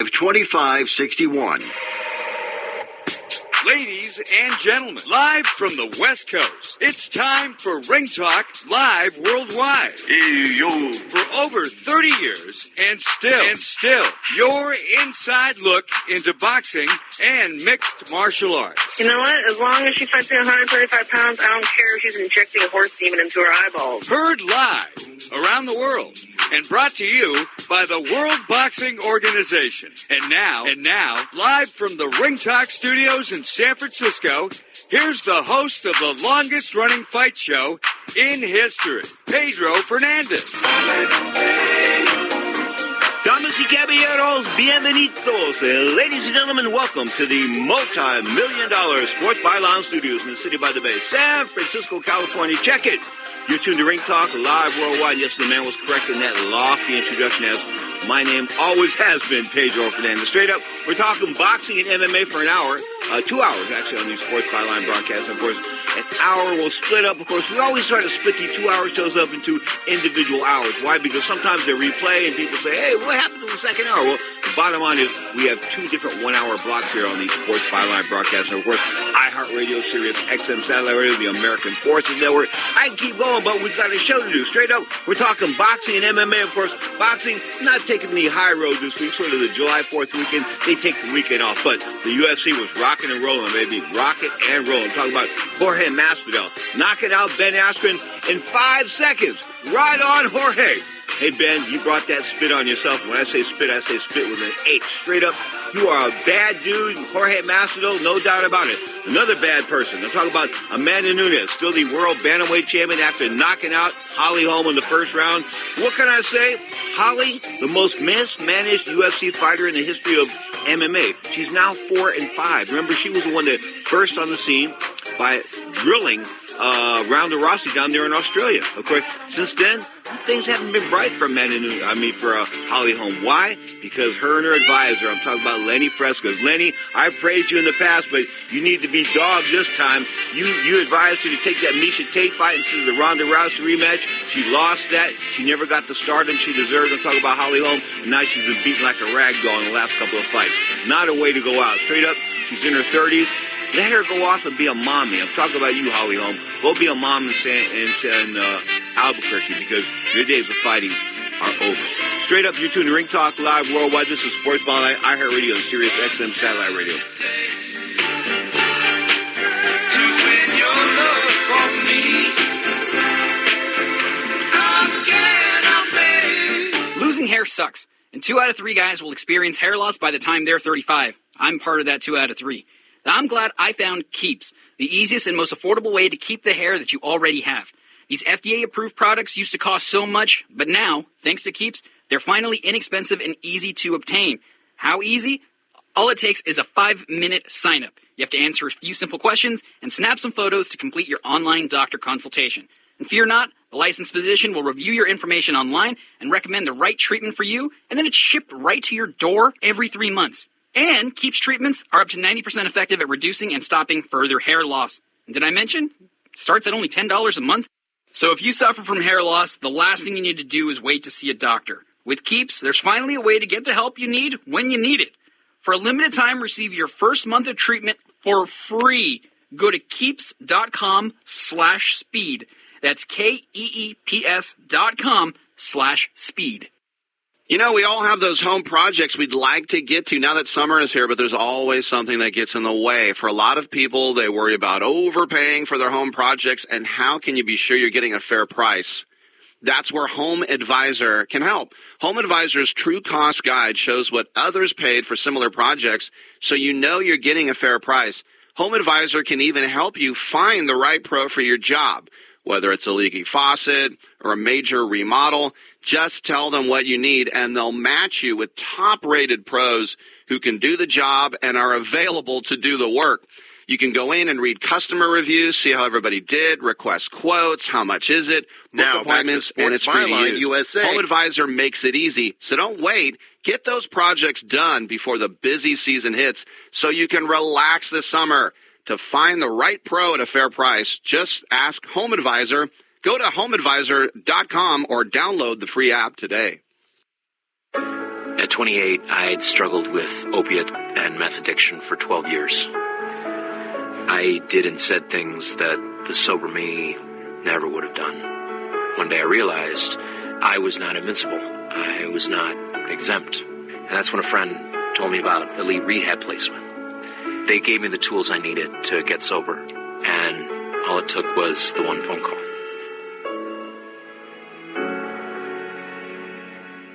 2561. Ladies and gentlemen, live from the West Coast, it's time for Ring Talk Live Worldwide. Hey, yo. For over 30 years, and still, your inside look into boxing and mixed martial arts. You know what? As long as she fights at 135 pounds, I don't care if she's injecting a horse demon into her eyeballs. Heard live around the world and brought to you by the World Boxing Organization. And now, live from the Ring Talk Studios in San Francisco, here's the host of the longest-running fight show in history, Pedro Fernandez. Damas y caballeros, bienvenidos. Ladies and gentlemen, welcome to the multi-million-dollar Sports Byline Studios in the City by the Bay, San Francisco, California. Check it. You're tuned to Ring Talk Live Worldwide. Yes, the man was correct in that lofty introduction, as my name always has been Pedro Fernandez. Straight up, we're talking boxing and MMA for an hour. 2 hours, actually, on these Sports Byline broadcasts. Of course, an hour will split up. Of course, we always try to split the 2 hour shows up into individual hours. Why? Because sometimes they replay and people say, hey, what happened to the second hour? Well, the bottom line is we have 2 different 1 hour blocks here on these Sports Byline broadcasts. And, of course, iHeartRadio, Sirius XM Satellite Radio, the American Forces Network. I can keep going, but we've got a show to do. Straight up, we're talking boxing and MMA. Of course, boxing, not taking the high road this week, sort of the July 4th weekend. They take the weekend off, but the UFC was rocking and rolling, baby. Rocking and rolling. Talking about Jorge Masvidal knocking out Ben Askren in 5 seconds. Right on, Jorge. Hey, Ben, you brought that spit on yourself. When I say spit with an H. Straight up, you are a bad dude, Jorge Masvidal, no doubt about it. Another bad person. I'm talking about Amanda Nunes, still the world bantamweight champion after knocking out Holly Holm in the first round. What can I say? Holly, the most mismanaged UFC fighter in the history of MMA. She's now 4-5. Remember, she was the one that burst on the scene by drilling Ronda Rousey down there in Australia. Of course, since then, things haven't been bright for Holly Holm. Why? Because her and her advisor, I'm talking about Lenny Frescoes. Lenny, I praised you in the past, but you need to be dogged this time. You advised her to take that Miesha Tate fight instead of the Ronda Rousey rematch. She lost that. She never got the stardom she deserved. I'm talking about Holly Holm, and now she's been beaten like a rag doll in the last couple of fights. Not a way to go out. Straight up, she's in her 30s. Let her go off and be a mommy. I'm talking about you, Holly Holm. Go be a mom in Albuquerque, because your days of fighting are over. Straight up, you're tuned to Ring Talk Live Worldwide. This is Sports Byline, iHeartRadio, and Sirius XM Satellite Radio. Losing hair sucks, and 2 out of 3 guys will experience hair loss by the time they're 35. I'm part of that 2 out of 3. I'm glad I found Keeps, the easiest and most affordable way to keep the hair that you already have. These FDA-approved products used to cost so much, but now, thanks to Keeps, they're finally inexpensive and easy to obtain. How easy? All it takes is a 5-minute sign-up. You have to answer a few simple questions and snap some photos to complete your online doctor consultation. And fear not, the licensed physician will review your information online and recommend the right treatment for you, and then it's shipped right to your door every 3 months. And Keeps treatments are up to 90% effective at reducing and stopping further hair loss. And did I mention? It starts at only $10 a month. So if you suffer from hair loss, the last thing you need to do is wait to see a doctor. With Keeps, there's finally a way to get the help you need when you need it. For a limited time, receive your first month of treatment for free. Go to keeps.com/speed. That's KEEPS.com/speed. You know, we all have those home projects we'd like to get to now that summer is here, but there's always something that gets in the way. For a lot of people, they worry about overpaying for their home projects, and how can you be sure you're getting a fair price? That's where Home Advisor can help. Home Advisor's True Cost Guide shows what others paid for similar projects, so you know you're getting a fair price. Home Advisor can even help you find the right pro for your job. Whether it's a leaky faucet or a major remodel, just tell them what you need, and they'll match you with top-rated pros who can do the job and are available to do the work. You can go in and read customer reviews, see how everybody did, request quotes, how much is it, book appointments, and it's free to use. USA. Home Advisor makes it easy, so don't wait. Get those projects done before the busy season hits so you can relax this summer. To find the right pro at a fair price, just ask Home Advisor. Go to homeadvisor.com or download the free app today. At 28, I had struggled with opiate and meth addiction for 12 years. I did and said things that the sober me never would have done. One day I realized I was not invincible. I was not exempt. And that's when a friend told me about elite rehab placement. They gave me the tools I needed to get sober, and all it took was the one phone call.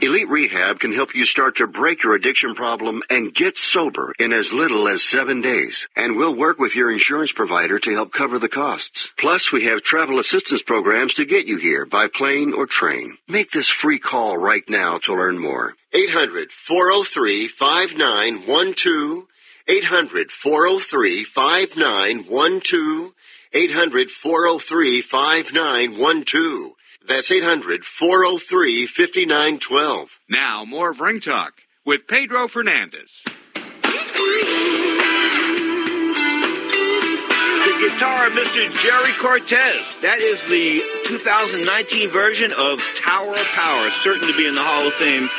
Elite Rehab can help you start to break your addiction problem and get sober in as little as 7 days. And we'll work with your insurance provider to help cover the costs. Plus, we have travel assistance programs to get you here by plane or train. Make this free call right now to learn more. 800-403-5912. 800-403-5912. 800-403-5912. That's 800-403-5912. Now, more of Ring Talk with Pedro Fernandez. The guitar of Mr. Jerry Cortez. That is the 2019 version of Tower of Power, certain to be in the Hall of Fame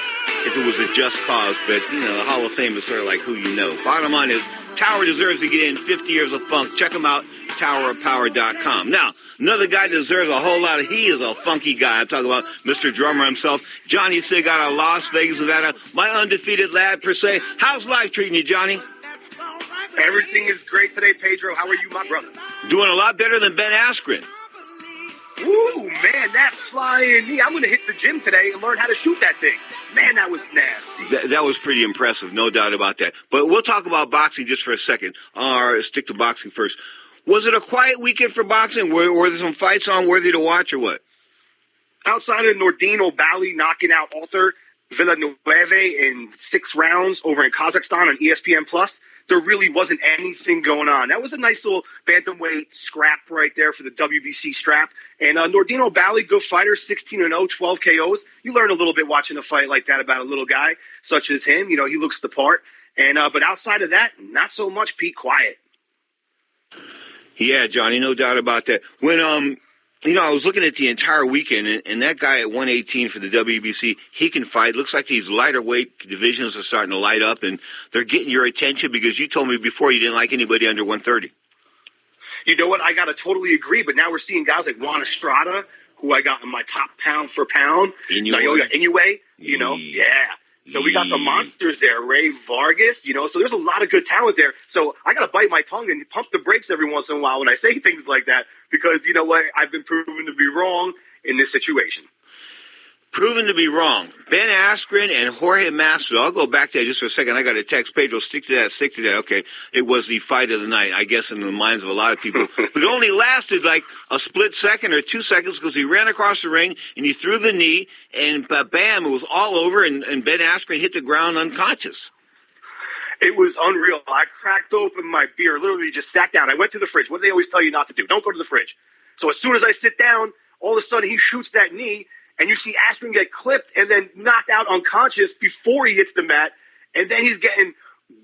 if it was a just cause. But, the Hall of Fame is sort of like who you know. Bottom line is, Tower deserves to get in 50 years of funk. Check him out, towerofpower.com. Now, another guy deserves a whole lot of, he is a funky guy. I'm talking about Mr. Drummer himself, Johnny Sig out of Las Vegas, Nevada, my undefeated lad per se. How's life treating you, Johnny? Everything is great today, Pedro. How are you, my brother? Doing a lot better than Ben Askren. Ooh, man, that flying knee. I'm going to hit the gym today and learn how to shoot that thing. Man, that was nasty. That was pretty impressive, no doubt about that. But we'll talk about boxing just for a second, or stick to boxing first. Was it a quiet weekend for boxing? Were there some fights on worthy to watch or what? Outside of Nordino Bali knocking out Alter Villanueva in 6 rounds over in Kazakhstan on ESPN+, there really wasn't anything going on. That was a nice little bantamweight scrap right there for the WBC strap. And Nordino Bali, good fighter, 16-0, 12 KOs. You learn a little bit watching a fight like that about a little guy such as him. He looks the part. And but outside of that, not so much, Pete, quiet. Yeah, Johnny, no doubt about that. When, I was looking at the entire weekend, and that guy at 118 for the WBC, he can fight. Looks like these lighter weight divisions are starting to light up, and they're getting your attention because you told me before you didn't like anybody under 130. You know what? I got to totally agree, but now we're seeing guys like Juan Estrada, who I got in my top pound for pound. Inoue, yeah. So we got some monsters there. Ray Vargas, so there's a lot of good talent there. So I got to bite my tongue and pump the brakes every once in a while when I say things like that because, you know what, I've been proven to be wrong in this situation. Proven to be wrong. Ben Askren and Jorge Masvidal. I'll go back to that just for a second. I got a text. Pedro, stick to that. Okay, it was the fight of the night, I guess, in the minds of a lot of people. But it only lasted like a split second or 2 seconds because he ran across the ring and he threw the knee and bam, it was all over and Ben Askren hit the ground unconscious. It was unreal. I cracked open my beer, literally just sat down. I went to the fridge. What do they always tell you not to do? Don't go to the fridge. So as soon as I sit down, all of a sudden he shoots that knee. And you see Askren get clipped and then knocked out unconscious before he hits the mat. And then he's getting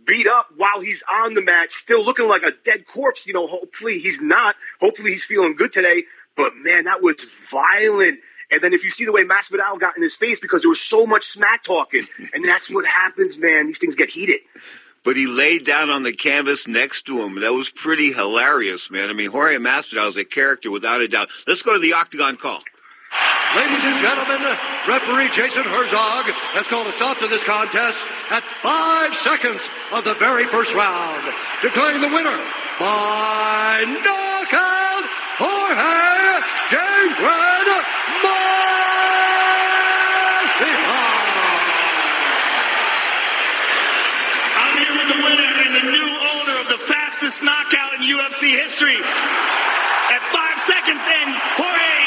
beat up while he's on the mat, still looking like a dead corpse. Hopefully he's not. Hopefully he's feeling good today. But, man, that was violent. And then if you see the way Masvidal got in his face because there was so much smack talking. And that's what happens, man. These things get heated. But he laid down on the canvas next to him. That was pretty hilarious, man. I mean, Jorge Masvidal is a character without a doubt. Let's go to the Octagon call. Ladies and gentlemen, referee Jason Herzog has called a stop to this contest at 5 seconds of the very first round, declaring the winner by knockout, Jorge Gangrel Masvidal. I'm here with the winner and the new owner of the fastest knockout in UFC history. At 5 seconds, and Jorge,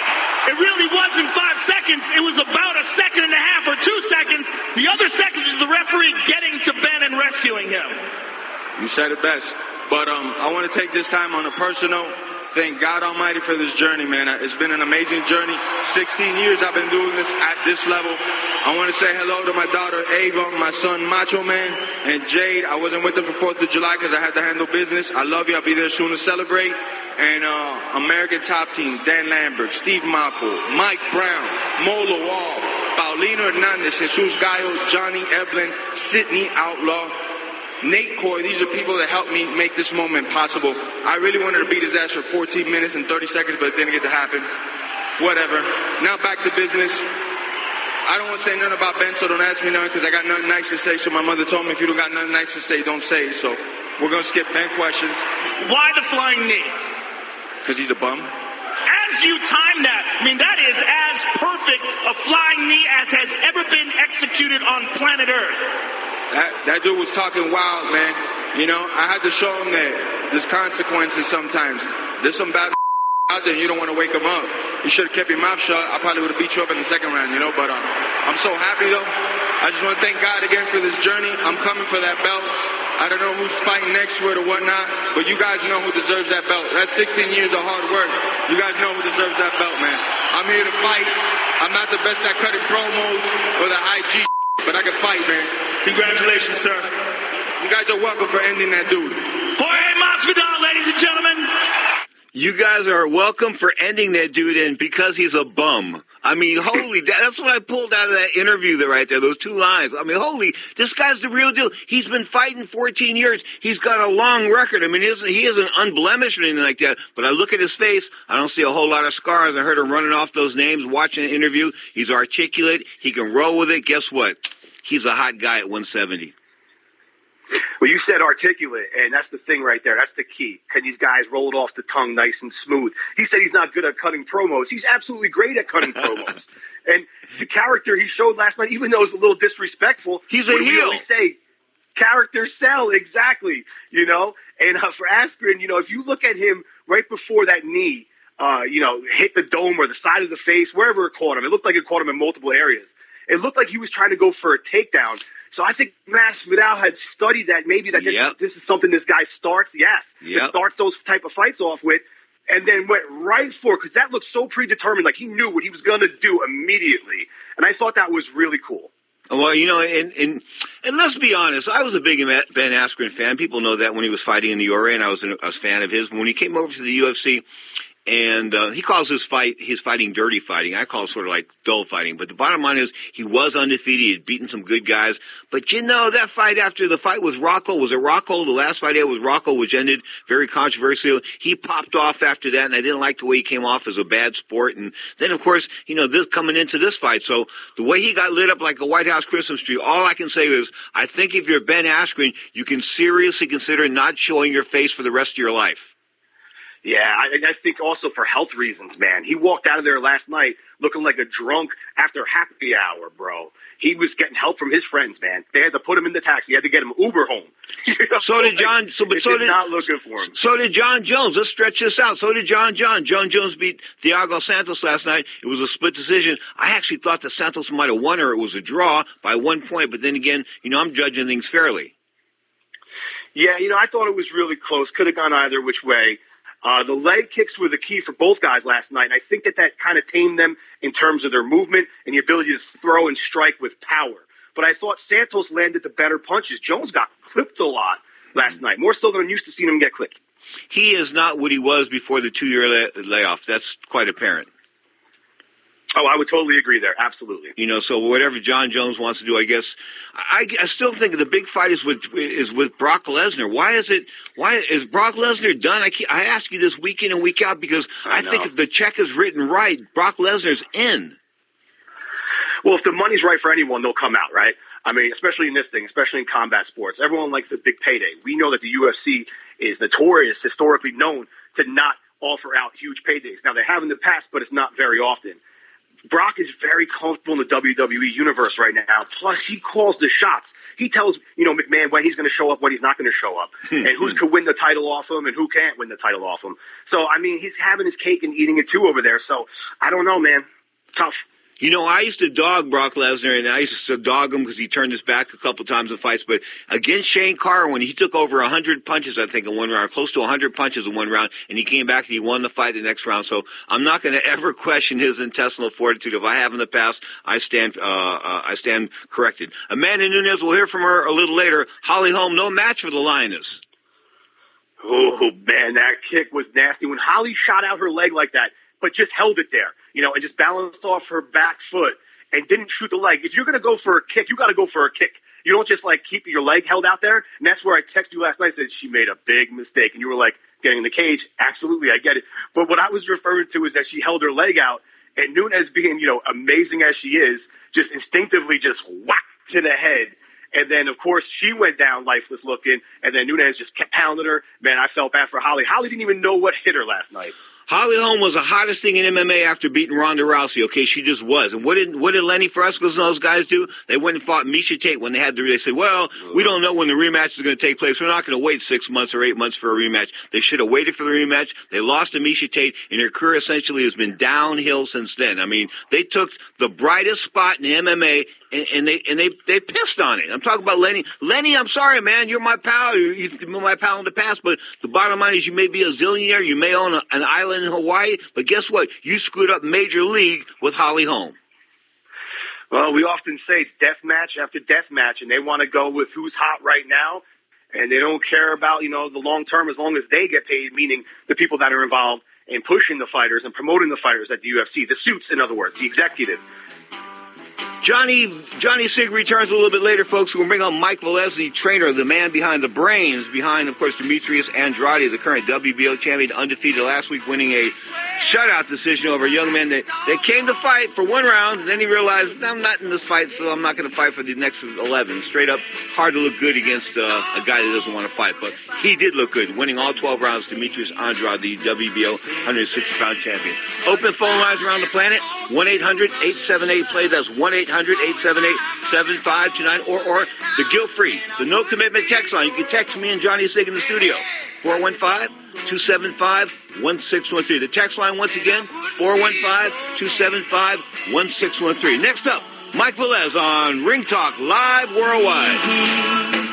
it really wasn't 5 seconds. It was about a second and a half or 2 seconds. The other seconds was the referee getting to Ben and rescuing him. You said it best. But I want to take this time on a personal. Thank God Almighty for this journey, man. It's been an amazing journey. 16 years I've been doing this at this level. I want to say hello to my daughter Ava, my son Macho Man, and Jade. I wasn't with them for 4th of July because I had to handle business. I love you. I'll be there soon to celebrate. And American Top Team, Dan Lambert, Steve Mako, Mike Brown, Mo Lawal, Paulino Hernandez, Jesus Gallo, Johnny Eblin, Sidney Outlaw, Nate Corey. These are people that helped me make this moment possible. I really wanted to beat his ass for 14 minutes and 30 seconds, but it didn't get to happen. Whatever. Now back to business. I don't want to say nothing about Ben, so don't ask me nothing because I got nothing nice to say. So my mother told me if you don't got nothing nice to say, don't say it. So we're going to skip Ben questions. Why the flying knee? Because he's a bum. As you time that, I mean, that is as perfect a flying knee as has ever been executed on planet Earth. That dude was talking wild, man. You know, I had to show him that there's consequences sometimes. There's some bad out there, you don't want to wake him up. You should have kept your mouth shut. I probably would have beat you up in the second round, you know. But I'm so happy, though. I just want to thank God again for this journey. I'm coming for that belt. I don't know who's fighting next to it or whatnot, but you guys know who deserves that belt. That's 16 years of hard work. You guys know who deserves that belt, man. I'm here to fight. I'm not the best at cutting promos or the IG, but I can fight, man. Congratulations, sir. You guys are welcome for ending that dude. Jorge Masvidal, ladies and gentlemen. You guys are welcome for ending that dude, and because he's a bum. I mean, holy, that's what I pulled out of that interview there right there, those two lines. I mean, holy, this guy's the real deal. He's been fighting 14 years. He's got a long record. I mean, he isn't unblemished or anything like that, but I look at his face, I don't see a whole lot of scars. I heard him running off those names, watching the interview. He's articulate. He can roll with it. Guess what? He's a hot guy at 170. Well, you said articulate, and that's the thing right there. That's the key. Can these guys roll it off the tongue nice and smooth? He said he's not good at cutting promos. He's absolutely great at cutting promos. And the character he showed last night, even though it was a little disrespectful, he's a heel. We always say, characters sell, exactly, you know. And for Askren, you know, if you look at him right before that knee, you know, hit the dome or the side of the face, wherever it caught him, it looked like it caught him in multiple areas. It looked like he was trying to go for a takedown. So I think Masvidal had studied that, maybe that this is something this guy starts, that starts those type of fights off with, and then went right for it, because that looked so predetermined, like he knew what he was going to do immediately. And I thought that was really cool. Well, you know, and let's be honest, I was a big Ben Askren fan. People know that when he was fighting in the URA, and I was a fan of his. When he came over to the UFC, and he calls his fighting dirty fighting. I call it sort of like dull fighting. But the bottom line is he was undefeated. He had beaten some good guys. But, you know, that fight after the fight with Rocco, was it Rocco? The last fight he had with Rocco, which ended very controversial. He popped off after that, and I didn't like the way he came off as a bad sport. And then, of course, you know, this coming into this fight. So the way he got lit up like a White House Christmas tree, all I can say is I think if you're Ben Askren, you can seriously consider not showing your face for the rest of your life. Yeah, I think also for health reasons, man. He walked out of there last night looking like a drunk after happy hour, bro. He was getting help from his friends, man. They had to put him in the taxi. They had to get him Uber home. You know? So did John. It did not look good for him. So did John Jones. Let's stretch this out. So did John. John Jones beat Thiago Santos last night. It was a split decision. I actually thought that Santos might have won, or it was a draw by 1 point. But then again, you know, I'm judging things fairly. Yeah, you know, I thought it was really close. Could have gone either which way. The leg kicks were the key for both guys last night, and I think that kind of tamed them in terms of their movement and the ability to throw and strike with power. But I thought Santos landed the better punches. Jones got clipped a lot last night, more so than I'm used to seeing him get clipped. He is not what he was before the 2-year layoff. That's quite apparent. Oh, I would totally agree there. Absolutely. You know, so whatever John Jones wants to do, I guess, I still think the big fight is with Brock Lesnar. Why is Brock Lesnar done? I ask you this week in and week out because I think if the check is written right, Brock Lesnar's in. Well, if the money's right for anyone, they'll come out, right? I mean, especially in this thing, especially in combat sports. Everyone likes a big payday. We know that the UFC is notorious, historically known, to not offer out huge paydays. Now, they have in the past, but it's not very often. Brock is very comfortable in the WWE universe right now. Plus, he calls the shots. He tells, you know, McMahon when he's going to show up, when he's not going to show up, and who could win the title off him and who can't win the title off him. So, I mean, he's having his cake and eating it too over there. So, I don't know, man. Tough. You know, I used to dog Brock Lesnar, and I used to dog him because he turned his back a couple times in fights. But against Shane Carr, when he took over 100 punches, I think, in one round, close to 100 punches in one round, and he came back and he won the fight the next round. So I'm not going to ever question his intestinal fortitude. If I have in the past, I stand corrected. Amanda Nunes, we'll hear from her a little later. Holly Holm, no match for the Lioness. Oh, man, that kick was nasty. When Holly shot out her leg like that, but just held it there, you know, and just balanced off her back foot, and didn't shoot the leg. If you're going to go for a kick, you got to go for a kick. You don't just like keep your leg held out there. And that's where I texted you last night, said she made a big mistake. And you were like, getting in the cage. Absolutely. I get it. But what I was referring to is that she held her leg out, and Nunes, being, amazing as she is, just instinctively just whack to the head. And then, of course, she went down lifeless looking, and then Nunes just kept pounding her. Man, I felt bad for Holly. Holly didn't even know what hit her last night. Holly Holm was the hottest thing in MMA after beating Ronda Rousey. Okay, she just was. And what did Lenny Frescos and those guys do? They went and fought Miesha Tate when they said, well, we don't know when the rematch is going to take place. We're not going to wait 6 months or 8 months for a rematch. They should have waited for the rematch. They lost to Miesha Tate, and her career essentially has been downhill since then. I mean, they took the brightest spot in MMA, and they pissed on it. I'm talking about Lenny. Lenny, I'm sorry, man. You're my pal. You're my pal in the past, but the bottom line is you may be a zillionaire. You may own an island in Hawaii, but guess what? You screwed up Major League with Holly Holm. Well, we often say it's death match after death match, and they want to go with who's hot right now, and they don't care about, the long term as long as they get paid, meaning the people that are involved in pushing the fighters and promoting the fighters at the UFC, the suits, in other words, the executives. Johnny Sig returns a little bit later, folks. We'll bring on Mike Veloz, the trainer, the man behind the brains, behind, of course, Demetrius Andrade, the current WBO champion, undefeated last week, winning a shutout decision over a young man that came to fight for one round, and then he realized, I'm not in this fight, so I'm not going to fight for the next 11. Straight up, hard to look good against a guy that doesn't want to fight, but he did look good, winning all 12 rounds. Demetrius Andrade, the WBO 160-pound champion. Open phone lines around the planet, 1-800-878-PLAY. That's 1-800-878-7529, or the guilt-free, the no-commitment text line. You can text me and Johnny Sig in the studio, 415-275-1613. The text line, once again, 415-275-1613. Next up, Mike Veloz on Ring Talk Live Worldwide.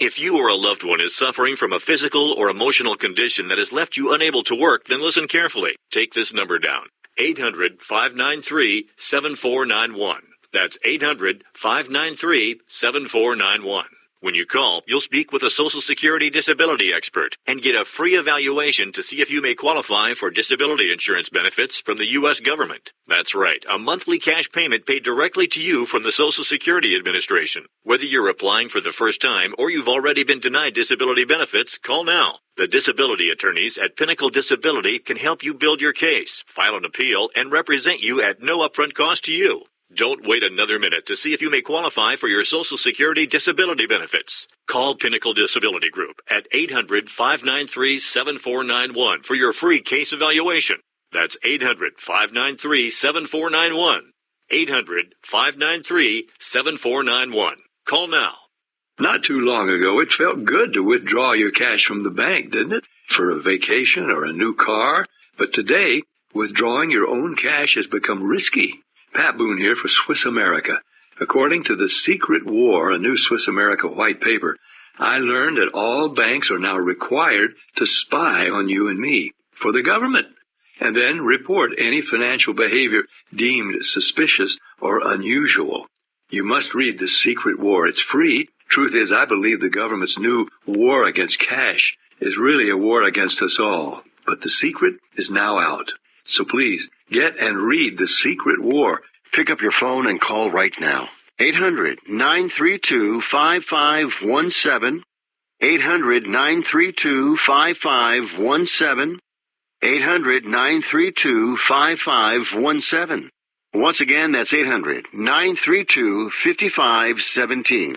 If you or a loved one is suffering from a physical or emotional condition that has left you unable to work, then listen carefully. Take this number down. 800-593-7491. That's 800-593-7491. When you call, you'll speak with a Social Security disability expert and get a free evaluation to see if you may qualify for disability insurance benefits from the U.S. government. That's right, a monthly cash payment paid directly to you from the Social Security Administration. Whether you're applying for the first time or you've already been denied disability benefits, call now. The disability attorneys at Pinnacle Disability can help you build your case, file an appeal, and represent you at no upfront cost to you. Don't wait another minute to see if you may qualify for your Social Security disability benefits. Call Pinnacle Disability Group at 800-593-7491 for your free case evaluation. That's 800-593-7491. 800-593-7491. Call now. Not too long ago, it felt good to withdraw your cash from the bank, didn't it? For a vacation or a new car. But today, withdrawing your own cash has become risky. Pat Boone here for Swiss America. According to The Secret War, a new Swiss America white paper, I learned that all banks are now required to spy on you and me for the government, and then report any financial behavior deemed suspicious or unusual. You must read The Secret War. It's free. Truth is, I believe the government's new war against cash is really a war against us all. But the secret is now out. So please, get and read The Secret War. Pick up your phone and call right now. 800-932-5517. 800-932-5517. 800-932-5517. Once again, that's 800-932-5517.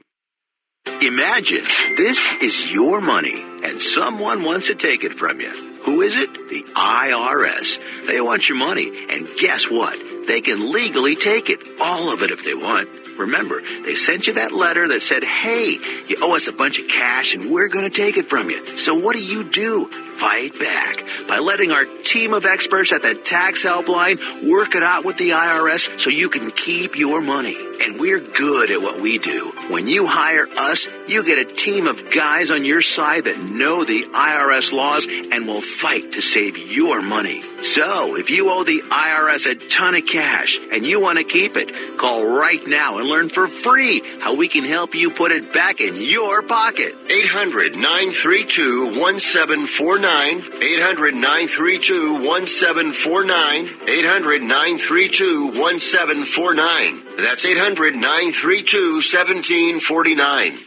Imagine this is your money and someone wants to take it from you. Who is it? The IRS. They want your money, and guess what? They can legally take it, all of it if they want. Remember, they sent you that letter that said, hey, you owe us a bunch of cash and we're going to take it from you. So what do? Fight back by letting our team of experts at the tax helpline work it out with the IRS so you can keep your money. and we're good at what we do. When you hire us, you get a team of guys on your side that know the IRS laws and will fight to save your money. So, if you owe the IRS a ton of cash and you want to keep it, call right now and learn for free how we can help you put it back in your pocket. 800-932-1749. 800-932-1749. 800-932-1749. That's 800-932-1749.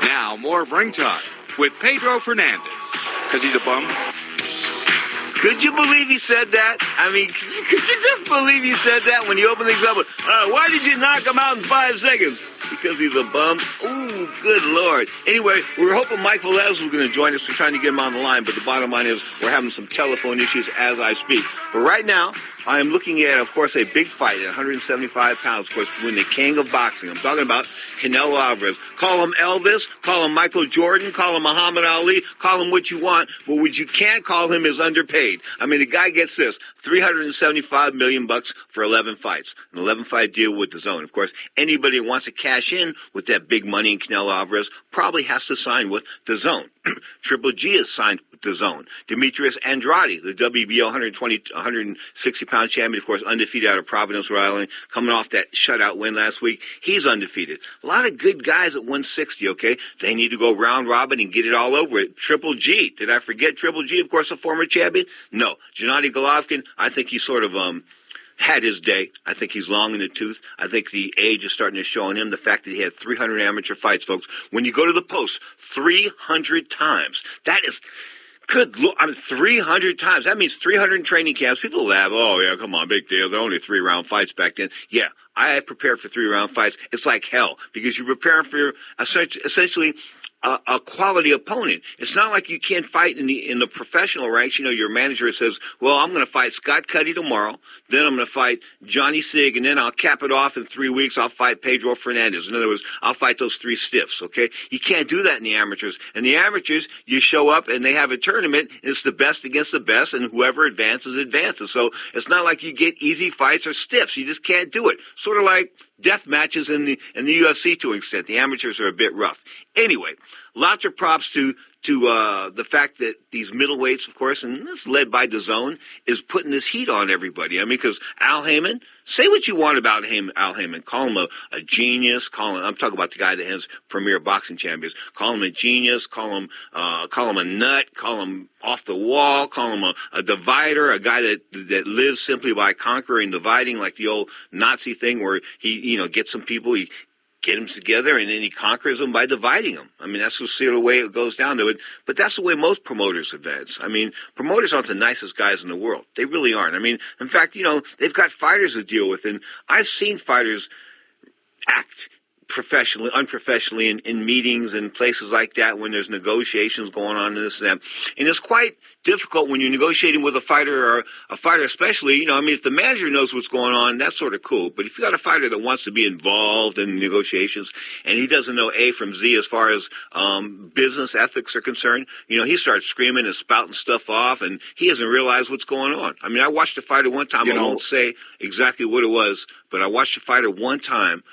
Now, more of Ring Talk with Pedro Fernandez. Because he's a bum. Could you believe he said that? I mean, could you just believe he said that when you open things up? Why did you knock him out in 5 seconds? Because he's a bum? Ooh, good Lord. Anyway, we were hoping Mike Veloz was going to join us. We're trying to get him on the line, but the bottom line is we're having some telephone issues as I speak. But right now, I am looking at, of course, a big fight at 175 pounds, of course, between the king of boxing. I'm talking about Canelo Alvarez. Call him Elvis, call him Michael Jordan, call him Muhammad Ali, call him what you want, but what you can't call him is underpaid. I mean, the guy gets this, $375 million for 11 fights, an 11-fight deal with DAZN. Of course, anybody who wants to cash in with that big money in Canelo Alvarez probably has to sign with DAZN. Triple G is signed with DAZN. Demetrius Andrade, the WBO 160-pound champion, of course, undefeated out of Providence, Rhode Island, coming off that shutout win last week. He's undefeated. A lot of good guys at 160, okay? They need to go round robin and get it all over it. Triple G. Did I forget Triple G, of course, a former champion? No. Gennady Golovkin, I think he sort of had his day. I think he's long in the tooth. I think the age is starting to show on him. The fact that he had 300 amateur fights, folks. When you go to the post 300 times, that is... Good Lord, 300 times. That means 300 training camps. People laugh, oh, yeah, come on, big deal. They're only 3-round fights back then. Yeah, I prepared for 3-round fights. It's like hell because you're preparing for essentially a quality opponent. It's not like you can't fight in the professional ranks. You know, your manager says, well, I'm going to fight Scott Cuddy tomorrow. Then I'm going to fight Johnny Sig, and then I'll cap it off in 3 weeks. I'll fight Pedro Fernandez. In other words, I'll fight those 3 stiffs, okay? You can't do that in the amateurs. In the amateurs, you show up, and they have a tournament, and it's the best against the best, and whoever advances, advances. So it's not like you get easy fights or stiffs. You just can't do it. Sort of like death matches in the UFC to an extent. The amateurs are a bit rough. Anyway, lots of props to the fact that these middleweights, of course, and it's led by DAZN, is putting this heat on everybody. I mean, because Al Heyman, say what you want about Al Heyman. Call him a genius. I'm talking about the guy that has premier boxing champions. Call him a genius. Call him a nut. Call him off the wall. Call him a divider, a guy that lives simply by conquering, dividing, like the old Nazi thing where he gets some people, he get them together, and then he conquers them by dividing them. I mean, that's the sort of way it goes down to it. But that's the way most promoters advance. I mean, promoters aren't the nicest guys in the world. They really aren't. I mean, in fact, they've got fighters to deal with, and I've seen fighters act professionally, unprofessionally in meetings and places like that when there's negotiations going on and this and that. And it's quite difficult when you're negotiating with a fighter, or a fighter especially, if the manager knows what's going on, that's sort of cool. But if you got a fighter that wants to be involved in negotiations and he doesn't know A from Z as far as business ethics are concerned, he starts screaming and spouting stuff off, and he doesn't realize what's going on. I mean, I watched a fighter one time, I won't say exactly what it was, but I watched a fighter one time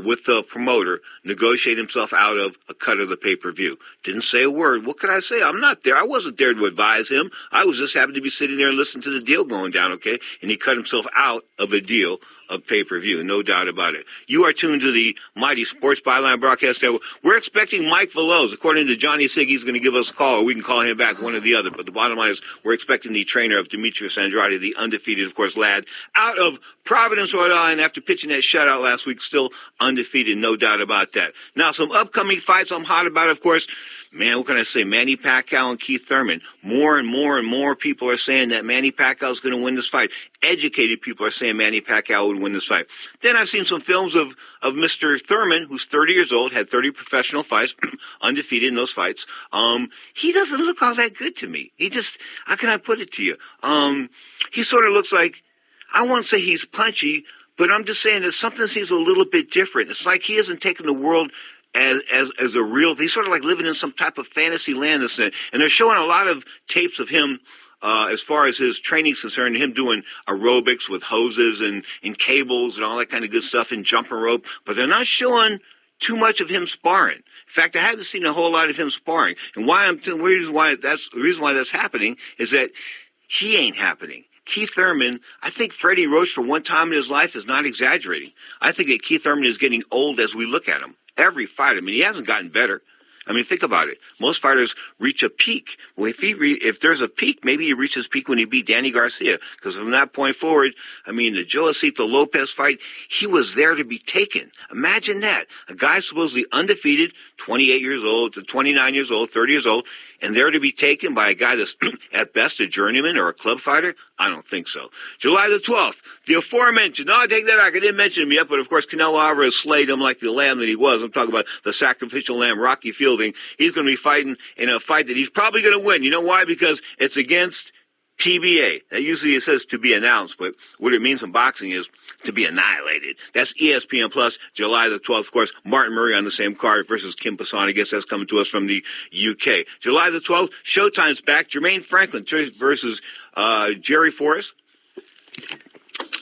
with the promoter negotiate himself out of a cut of the pay-per-view. Didn't say a word. What could I say? I'm not there. I wasn't there to advise him. I was just happened to be sitting there and listening to the deal going down, okay? And he cut himself out of a deal of pay-per-view, no doubt about it. You are tuned to the Mighty Sports Byline broadcast. We're expecting Mike Veloz. According to Johnny Sig, he's going to give us a call, or we can call him back, one or the other. But the bottom line is we're expecting the trainer of Demetrius Andrade, the undefeated, of course, lad, out of Providence, Rhode Island, after pitching that shutout last week, still undefeated, no doubt about that. Now, some upcoming fights I'm hot about, of course. Man, what can I say? Manny Pacquiao and Keith Thurman. More and more and more people are saying that Manny Pacquiao is going to win this fight. Educated people are saying Manny Pacquiao would win this fight. Then I've seen some films of Mr. Thurman, who's 30 years old, had 30 professional fights, undefeated in those fights. He doesn't look all that good to me. He just, how can I put it to you? He sort of looks like, I won't say he's punchy, but I'm just saying that something seems a little bit different. It's like he hasn't taken the world as a real, he's sort of like living in some type of fantasy land. And they're showing a lot of tapes of him as far as his training's concerned, him doing aerobics with hoses and cables and all that kind of good stuff and jumping rope, but they're not showing too much of him sparring. In fact, I haven't seen a whole lot of him sparring. And the reason why that's happening is that he ain't happening. Keith Thurman, I think Freddie Roach for one time in his life is not exaggerating. I think that Keith Thurman is getting old as we look at him. Every fight, I mean, he hasn't gotten better. I mean, think about it. Most fighters reach a peak. Well, if there's a peak, maybe he reaches peak when he beat Danny Garcia. Because from that point forward, I mean, the Joacito Lopez fight, he was there to be taken. Imagine that. A guy supposedly undefeated, 28 years old to 29 years old, 30 years old, and there to be taken by a guy that's at best a journeyman or a club fighter? I don't think so. July the 12th, the aforementioned, no, I take that back, I didn't mention him yet, but of course Canelo Alvarez slayed him like the lamb that he was. I'm talking about the sacrificial lamb, Rocky Fielding. He's going to be fighting in a fight that he's probably going to win. You know why? Because it's against TBA. Now, usually it says to be announced, but what it means in boxing is to be annihilated. That's ESPN Plus, July the 12th. Of course, Martin Murray on the same card versus Kim Passan. I guess that's coming to us from the UK. July the 12th, Showtime's back. Jermaine Franklin versus Jerry Forrest.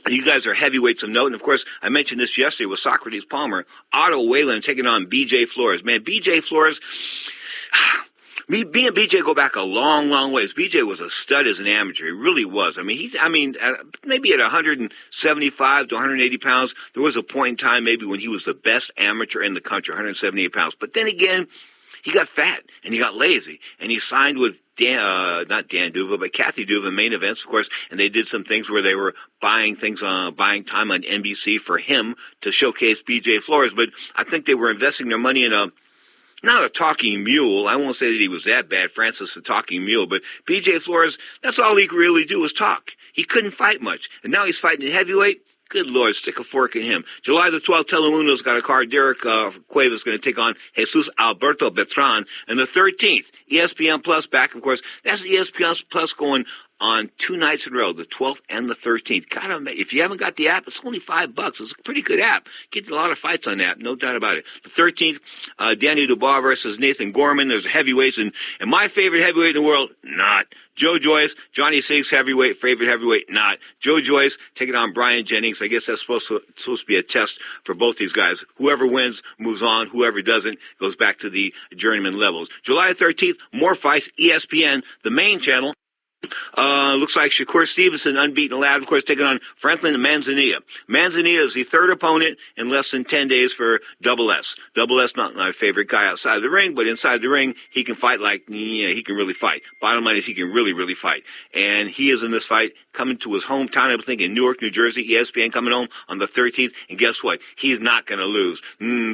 You guys are heavyweights of note. And, of course, I mentioned this yesterday with Socrates Palmer. Otto Whalen taking on B.J. Flores. Man, B.J. Flores... Me and BJ go back a long, long ways. BJ was a stud as an amateur. He really was. I mean, maybe at 175 to 180 pounds, there was a point in time maybe when he was the best amateur in the country, 178 pounds. But then again, he got fat and he got lazy and he signed with not Dan Duva, but Kathy Duva, Main Events, of course, and they did some things where they were buying time on NBC for him to showcase BJ Flores. But I think they were investing their money in not a talking mule. I won't say that he was that bad, Francis the talking mule, but B.J. Flores, that's all he could really do was talk. He couldn't fight much. And now he's fighting at heavyweight. Good Lord, stick a fork in him. July the 12th, Telemundo's got a card. Derek Cuevas going to take on Jesus Alberto Beltran. And the 13th, ESPN Plus back, of course. That's ESPN Plus going on 2 nights in a row, the 12th and the 13th. God, if you haven't got the app, it's only $5. It's a pretty good app. Get a lot of fights on the app, no doubt about it. The 13th, Danny Dubois versus Nathan Gorman. There's heavyweights, and my favorite heavyweight in the world, not. Joe Joyce, Johnny Sig's favorite heavyweight, not. Joe Joyce taking on Brian Jennings. I guess that's supposed to be a test for both these guys. Whoever wins moves on. Whoever doesn't goes back to the journeyman levels. July 13th, more fights, ESPN, the main channel. Looks like Shakur Stevenson, unbeaten lad, of course, taking on Franklin Manzanilla. Manzanilla is the third opponent in less than 10 days for Double S. Double S, not my favorite guy outside of the ring, but inside the ring, he can fight he can really fight. Bottom line is he can really, really fight. And he is in this fight coming to his hometown, I think, in Newark, New Jersey. ESPN coming home on the 13th. And guess what? He's not going to lose.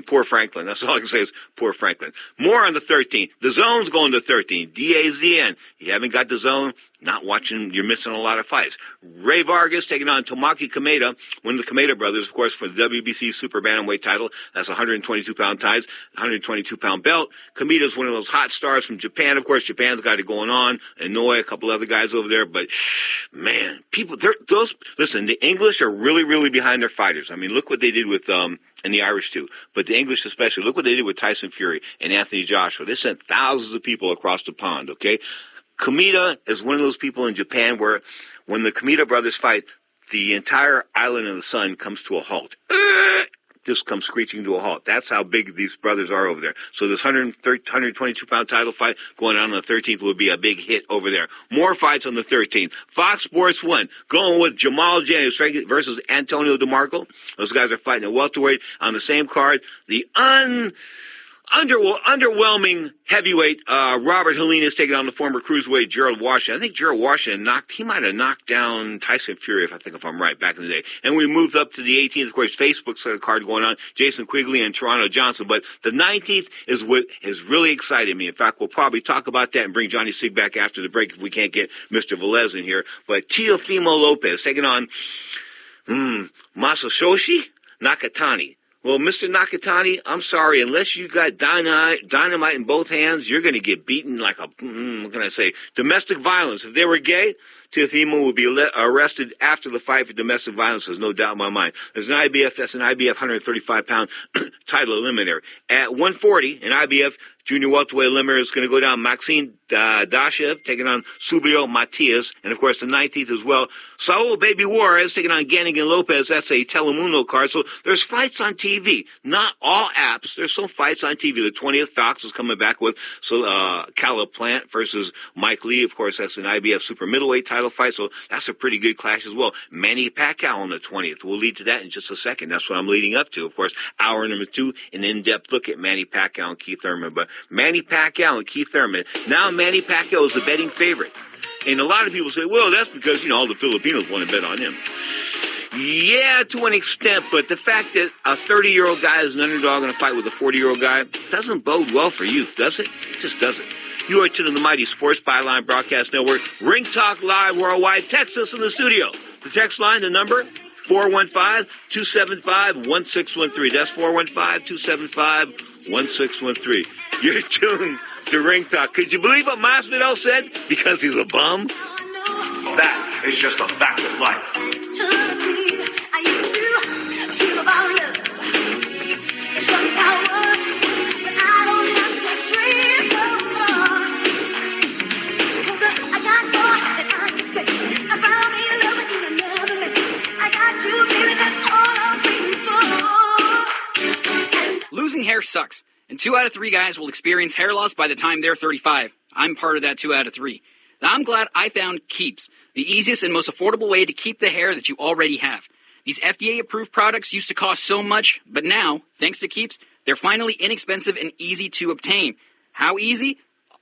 Poor Franklin. That's all I can say is poor Franklin. More on the 13th. The Zone's going to 13th. DAZN. You haven't got the Zone? Not watching, you're missing a lot of fights. Ray Vargas taking on Tomoki Kameda, one of the Kameda brothers, of course, for the WBC Super Bantamweight title. That's 122-pound ties, 122-pound belt. Kameda's one of those hot stars from Japan. Of course, Japan's got it going on. Inoue, a couple other guys over there. But, man, listen, the English are really, really behind their fighters. I mean, look what they did with, and the Irish too, but the English especially. Look what they did with Tyson Fury and Anthony Joshua. They sent thousands of people across the pond, okay? Kameda is one of those people in Japan where when the Kameda brothers fight, the entire island of the sun comes to a halt. Just comes screeching to a halt. That's how big these brothers are over there. So this 122-pound title fight going on the 13th will be a big hit over there. More fights on the 13th. Fox Sports 1 going with Jamal James versus Antonio DeMarco. Those guys are fighting at welterweight on the same card. The underwhelming heavyweight, Robert Helena is taking on the former cruiserweight Gerald Washington. I think Gerald Washington might have knocked down Tyson Fury, if I'm right, back in the day. And we moved up to the 18th. Of course, Facebook's got a card going on, Jason Quigley and Toronto Johnson. But the 19th is what has really excited me. In fact, we'll probably talk about that and bring Johnny Sig back after the break if we can't get Mr. Velez in here. But Teofimo Lopez taking on Masayoshi Nakatani. Well, Mr. Nakatani, I'm sorry, unless you got dynamite in both hands, you're going to get beaten like what can I say, domestic violence. If they were gay, Teofimo will be arrested after the fight for domestic violence. There's no doubt in my mind. There's an IBF, that's an IBF 135-pound title eliminator. At 140, an IBF junior welterweight eliminator is going to go down. Maxine Dashev taking on Subio Matias. And, of course, the 19th as well. Saul Baby Juarez taking on Ganigan Lopez. That's a Telemundo card. So there's fights on TV. Not all apps. There's some fights on TV. The 20th, Fox is coming back with Caleb Plant versus Mike Lee. Of course, that's an IBF super middleweight title fight. So that's a pretty good clash as well. Manny Pacquiao on the 20th. We'll lead to that in just a second. That's what I'm leading up to. Of course, hour number 2, an in-depth look at Manny Pacquiao and Keith Thurman. But Manny Pacquiao and Keith Thurman. Now Manny Pacquiao is a betting favorite. And a lot of people say, well, that's because, all the Filipinos want to bet on him. Yeah, to an extent, but the fact that a 30-year-old guy is an underdog in a fight with a 40-year-old guy doesn't bode well for youth, does it? It just doesn't. You are tuned to the Mighty Sports Byline Broadcast Network. Ring Talk Live worldwide. Text us in the studio. The text line, the number, 415-275-1613. That's 415-275-1613. You're tuned to Ring Talk. Could you believe what Masvidal said? Because he's a bum? That is just a fact of life. Losing hair sucks, and 2 out of 3 guys will experience hair loss by the time they're 35. I'm part of that 2 out of 3. Now, I'm glad I found Keeps, the easiest and most affordable way to keep the hair that you already have. These FDA-approved products used to cost so much, but now, thanks to Keeps, they're finally inexpensive and easy to obtain. How easy?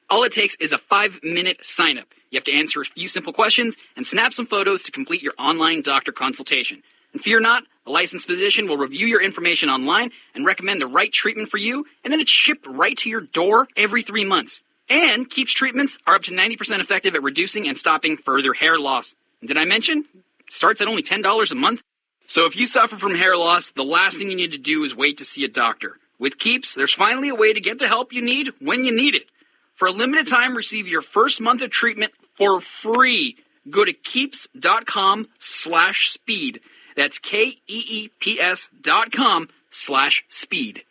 All it takes is a 5-minute sign-up. You have to answer a few simple questions and snap some photos to complete your online doctor consultation. And fear not, a licensed physician will review your information online and recommend the right treatment for you, and then it's shipped right to your door every 3 months. And Keeps treatments are up to 90% effective at reducing and stopping further hair loss. And did I mention? It starts at only $10 a month. So if you suffer from hair loss, the last thing you need to do is wait to see a doctor. With Keeps, there's finally a way to get the help you need when you need it. For a limited time, receive your first month of treatment for free. Go to keeps.com/speed. That's KEEPS.com/speed.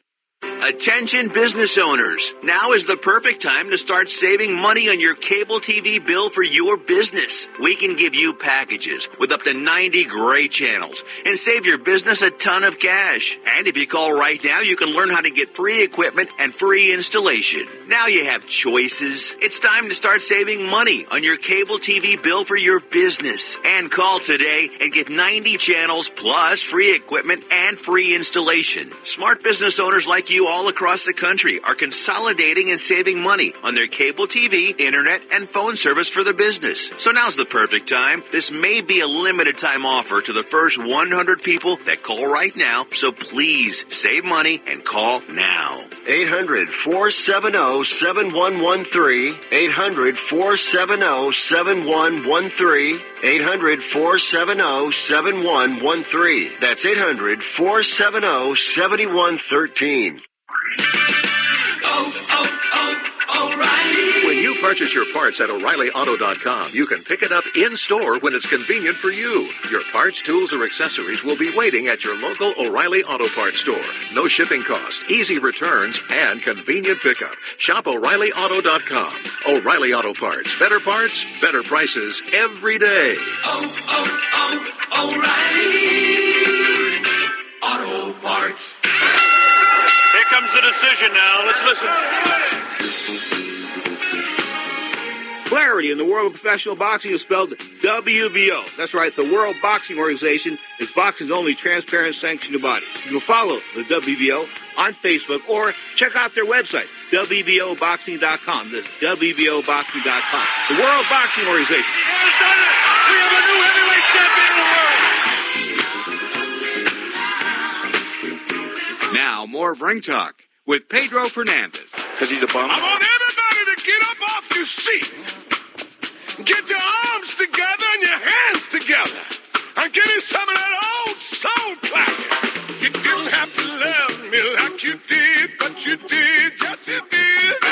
Attention business owners. Now is the perfect time to start saving money on your cable TV bill for your business. We can give you packages with up to 90 great channels and save your business a ton of cash. And if you call right now, you can learn how to get free equipment and free installation. Now you have choices. It's time to start saving money on your cable TV bill for your business. And call today and get 90 channels plus free equipment and free installation. Smart business owners like you all across the country are consolidating and saving money on their cable TV, internet, and phone service for their business. So now's the perfect time. This may be a limited time offer to the first 100 people that call right now. So please save money and call now. 800-470-7113. 800-470-7113. 800-470-7113. That's 800-470-7113. O'Reilly. When you purchase your parts at O'ReillyAuto.com, you can pick it up in-store when it's convenient for you. Your parts, tools, or accessories will be waiting at your local O'Reilly Auto Parts store. No shipping cost, easy returns, and convenient pickup. Shop O'ReillyAuto.com. O'Reilly Auto Parts. Better prices every day. O'Reilly Auto Parts. Here comes the decision now. Let's listen. Clarity in the world of professional boxing is spelled WBO. That's right, the World Boxing Organization is boxing's only transparent sanctioned body. You can follow the WBO on Facebook or check out their website, WBOboxing.com. That's WBOboxing.com. The World Boxing Organization. Has done it. We have a new heavyweight champion in the world. Now, more of Ring Talk with Pedro Fernandez. Because he's a bum. I want everybody to get up off your seat. Get your arms together and your hands together. And give me some of that old soul clapping. You didn't have to love me like you did, but you did, yes you did.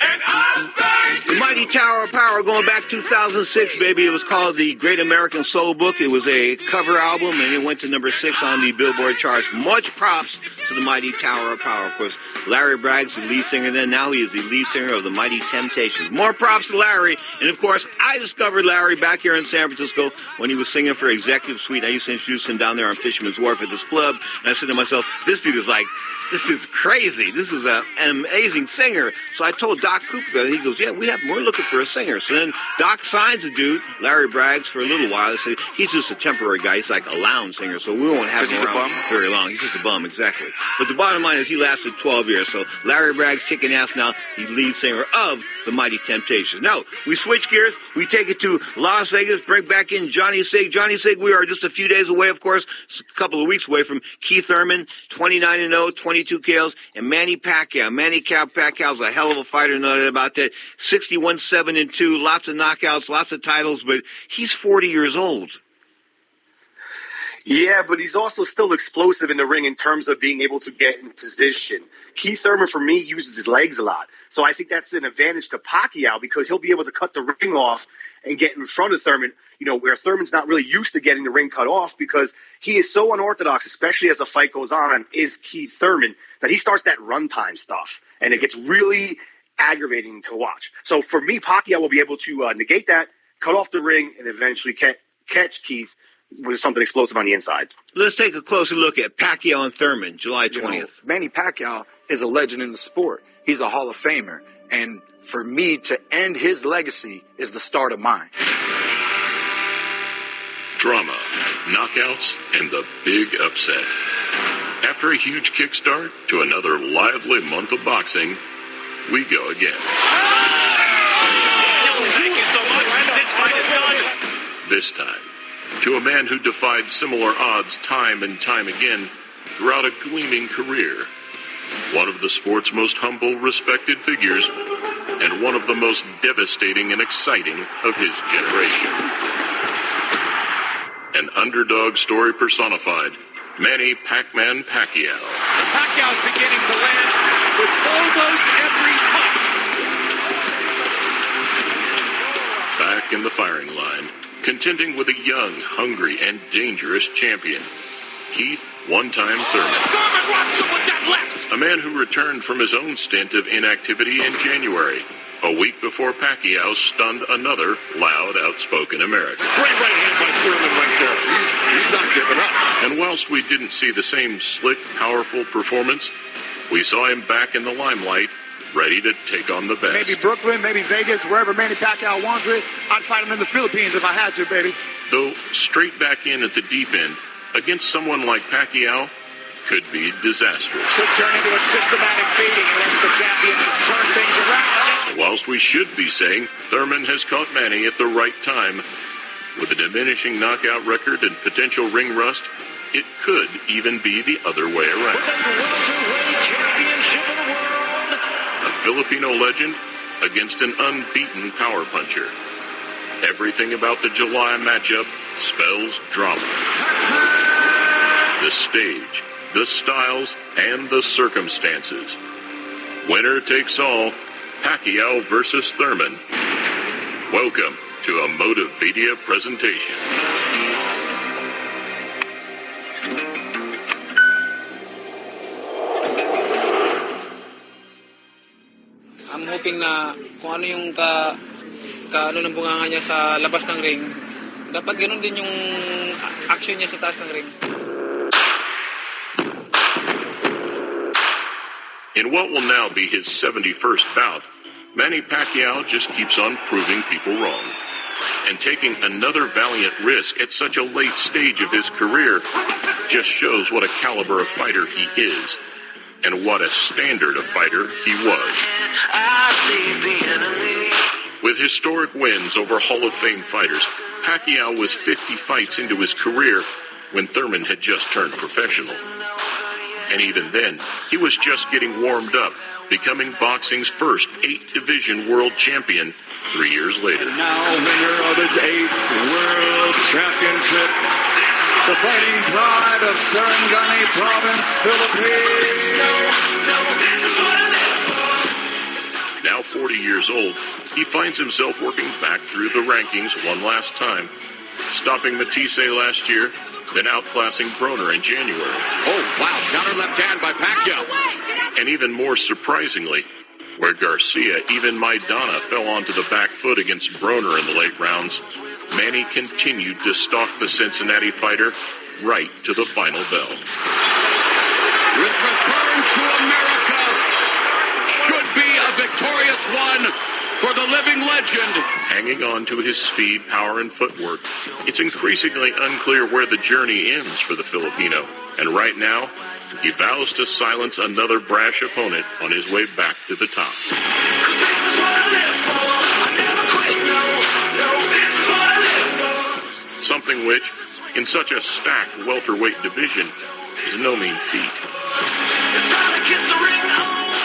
And I thank you. The mighty tower Tower of Power going back 2006, baby. It was called The Great American Soul Book. It was a cover album, and it went to number 6 on the Billboard charts. Much props to the mighty Tower of Power. Of course, Larry Bragg's the lead singer then. Now he is the lead singer of the Mighty Temptations. More props to Larry. And, of course, I discovered Larry back here in San Francisco when he was singing for Executive Suite. I used to introduce him down there on Fisherman's Wharf at this club. And I said to myself, this dude's crazy. This is an amazing singer. So I told Doc Cooper, and he goes, yeah, we're looking for a singer. So then Doc signs a dude, Larry Braggs, for a little while. I said, he's just a temporary guy. He's like a lounge singer, so we won't have him around very long. He's just a bum, exactly. But the bottom line is he lasted 12 years. So Larry Braggs, kicking ass now, the lead singer of the Mighty Temptations. Now, we switch gears. We take it to Las Vegas, bring back in Johnny Sig. Johnny Sig, we are just a few days away, of course, a couple of weeks away from Keith Thurman, 29-0, 22 KOs, and Manny Pacquiao. Manny Pacquiao's a hell of a fighter, no doubt about that. 61-7-2, lots of knockouts, lots of titles, but he's 40 years old. Yeah, but he's also still explosive in the ring in terms of being able to get in position. Keith Thurman, for me, uses his legs a lot. So I think that's an advantage to Pacquiao because he'll be able to cut the ring off and get in front of Thurman, where Thurman's not really used to getting the ring cut off because he is so unorthodox, especially as the fight goes on, is Keith Thurman, that he starts that runtime stuff. And it gets really aggravating to watch. So for me, Pacquiao will be able to negate that, cut off the ring, and eventually catch Keith with something explosive on the inside. Let's take a closer look at Pacquiao and Thurman, July 20th. Manny Pacquiao is a legend in the sport. He's a Hall of Famer. And for me to end his legacy is the start of mine. Drama, knockouts, and the big upset. After a huge kickstart to another lively month of boxing, we go again. Thank you so much. This fight is done. This time, to a man who defied similar odds time and time again throughout a gleaming career. One of the sport's most humble, respected figures, and one of the most devastating and exciting of his generation. An underdog story personified, Manny Pac-Man Pacquiao. Pacquiao's beginning to land with almost every punch. Back in the firing line, contending with a young, hungry, and dangerous champion, Keith one-time Thurman. Thurman rocks him with that left. A man who returned from his own stint of inactivity in January, a week before Pacquiao stunned another loud, outspoken American. Great right hand by Thurman right there. He's not giving up. And whilst we didn't see the same slick, powerful performance, we saw him back in the limelight, ready to take on the best. Maybe Brooklyn, maybe Vegas, wherever Manny Pacquiao wants it. I'd fight him in the Philippines if I had to, baby. Though straight back in at the deep end, against someone like Pacquiao, could be disastrous. Could turn into a systematic beating unless the champion turn things around. So whilst we should be saying Thurman has caught Manny at the right time, with a diminishing knockout record and potential ring rust, it could even be the other way around. A Filipino legend against an unbeaten power puncher. Everything about the July matchup spells drama. The stage, the styles, and the circumstances. Winner takes all, Pacquiao versus Thurman. Welcome to a Motivadia presentation. I'm hoping na kung ano yung ano ng bunganga niya sa labas ng ring, dapat ganun din yung action niya sa taas ng ring. In what will now be his 71st bout, Manny Pacquiao just keeps on proving people wrong. And taking another valiant risk at such a late stage of his career just shows what a caliber of fighter he is, and what a standard of fighter he was. With historic wins over Hall of Fame fighters, Pacquiao was 50 fights into his career when Thurman had just turned professional. And even then, he was just getting warmed up, becoming boxing's first 8-division world champion 3 years later. And now, winner of his 8th World Championship, the fighting pride of Sarangani Province, Philippines. Now 40 40 years old, he finds himself working back through the rankings one last time, stopping Matisse last year, then outclassing Broner in January. Oh, wow. Counter left hand by Pacquiao. And even more surprisingly, where Garcia, even Maidana, fell onto the back foot against Broner in the late rounds, Manny continued to stalk the Cincinnati fighter right to the final bell. His return to America should be a victorious one for the living legend. Hanging on to his speed, power, and footwork, it's increasingly unclear where the journey ends for the Filipino. And right now, he vows to silence another brash opponent on his way back to the top. Something which, in such a stacked welterweight division, is no mean feat.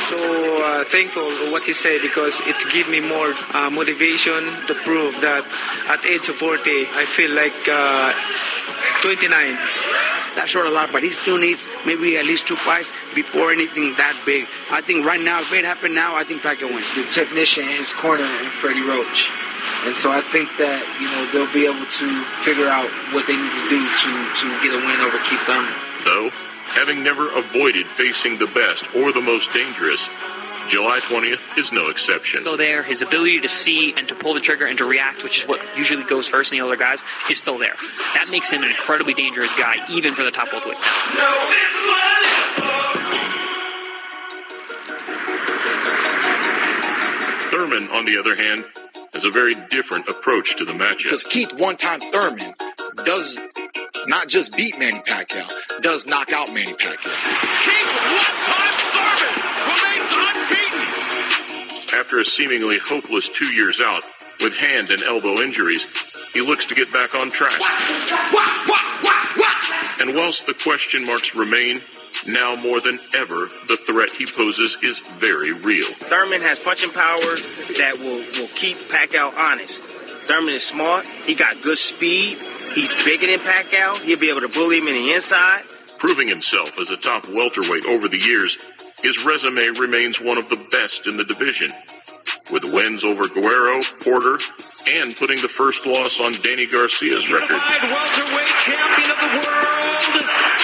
So thankful for what he said because it gave me more motivation to prove that at age of 40, I feel like 29. That's short a lot, but he still needs maybe at least 2 fights before anything that big. I think right now, if it happened now, I think Pacquiao wins. The technician in his corner and Freddie Roach. And so I think that, they'll be able to figure out what they need to do to get a win over Keith Thurman. Though, having never avoided facing the best or the most dangerous, July 20th is no exception. Still there. His ability to see and to pull the trigger and to react, which is what usually goes first in the other guys, is still there. That makes him an incredibly dangerous guy, even for the top welterweights now. Thurman, on the other hand, has a very different approach to the matchup. Because Keith, one-time Thurman, does not just beat Manny Pacquiao, does knock out Manny Pacquiao. Keith, one-time Thurman, remains unbeaten. After a seemingly hopeless 2 years out, with hand and elbow injuries, he looks to get back on track. And whilst the question marks remain, now more than ever, the threat he poses is very real. Thurman has punching power that will keep Pacquiao honest. Thurman is smart. He got good speed. He's bigger than Pacquiao. He'll be able to bully him in the inside. Proving himself as a top welterweight over the years, his resume remains one of the best in the division, with wins over Guerrero, Porter, and putting the first loss on Danny Garcia's record. Unified welterweight champion of the world,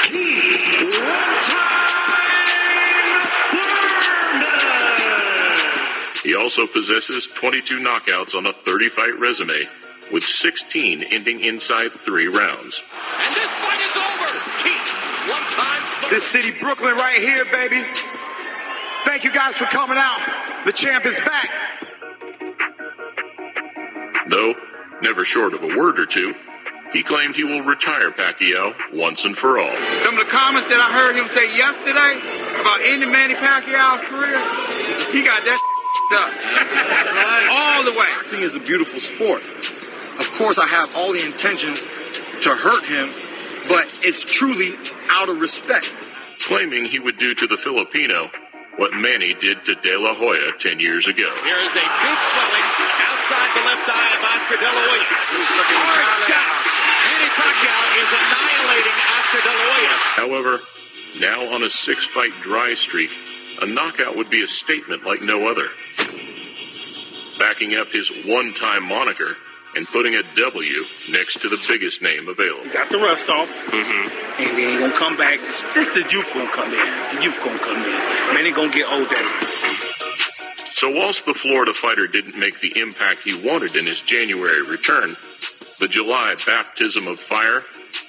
Keith Thurman. He also possesses 22 knockouts on a 30-fight resume, with 16 ending inside 3 rounds. And this fight is over. Keith, one-time. This city, Brooklyn, right here, baby. Thank you guys for coming out. The champ is back. Though, never short of a word or two, he claimed he will retire Pacquiao once and for all. Some of the comments that I heard him say yesterday about ending Manny Pacquiao's career, he got that up. All the way. Boxing is a beautiful sport. Of course, I have all the intentions to hurt him, but it's truly out of respect. Claiming he would do to the Filipino what Manny did to De La Hoya 10 years ago. There is a big swelling outside the left eye of Oscar De La Hoya. Who's looking hard shots. Manny Pacquiao is annihilating Oscar De La Hoya. However, now on a 6-fight dry streak, a knockout would be a statement like no other. Backing up his one-time moniker and putting a W next to the biggest name available. Got the rust off, and then he gonna come back. This the youth gonna come in. The youth gonna come in. Man, he gonna get older. So whilst the Florida fighter didn't make the impact he wanted in his January return, the July baptism of fire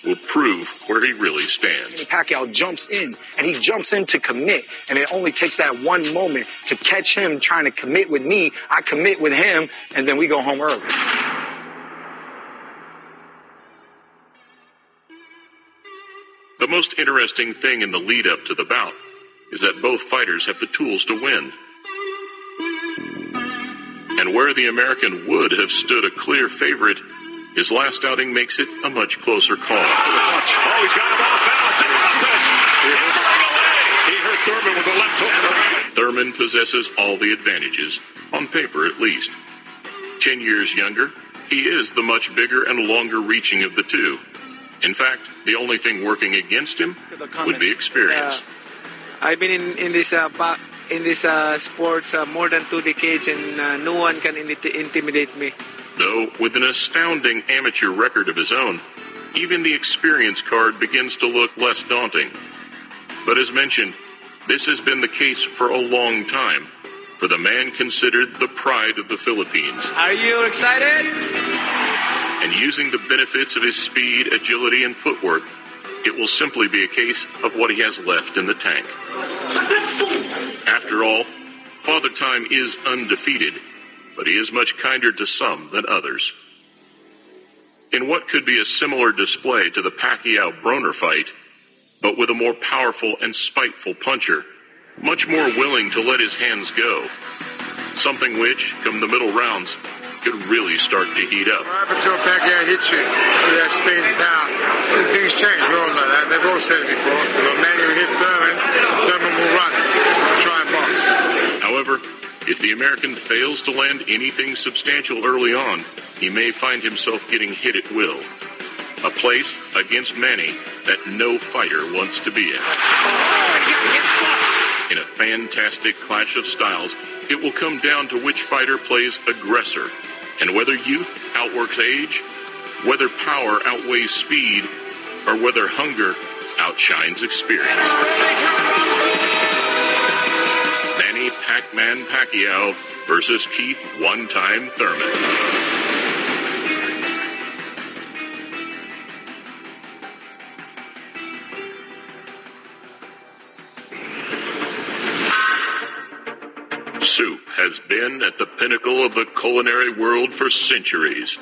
will prove where he really stands. Pacquiao jumps in, and he jumps in to commit, and it only takes that one moment to catch him trying to commit with me. I commit with him, and then we go home early. The most interesting thing in the lead-up to the bout is that both fighters have the tools to win. And where the American would have stood a clear favorite, his last outing makes it a much closer call. Oh, he's got him off balance. He hurt Thurman with a left hook. Thurman possesses all the advantages, on paper at least. 10 years younger, he is the much bigger and longer-reaching of the two. In fact, the only thing working against him would be experience. I've been in this in this sports more than 2 decades, and no one can intimidate me. Though, with an astounding amateur record of his own, even the experience card begins to look less daunting. But as mentioned, this has been the case for a long time, for the man considered the pride of the Philippines. Are you excited? And using the benefits of his speed, agility, and footwork, it will simply be a case of what he has left in the tank. After all, Father Time is undefeated, but he is much kinder to some than others. In what could be a similar display to the Pacquiao-Broner fight, but with a more powerful and spiteful puncher, much more willing to let his hands go, something which, come the middle rounds, could really start to heat up. What happened until Pacquiao hits you with that spinning power? Things change. We all know that. They've all said it before. If a man who hit Thurman will run. Try and box. However, if the American fails to land anything substantial early on, he may find himself getting hit at will. A place against many that no fighter wants to be in. In a fantastic clash of styles, it will come down to which fighter plays aggressor, and whether youth outworks age, whether power outweighs speed, or whether hunger outshines experience. Manny Pac-Man Pacquiao versus Keith One-Time Thurman. Soup has been at the pinnacle of the culinary world for centuries.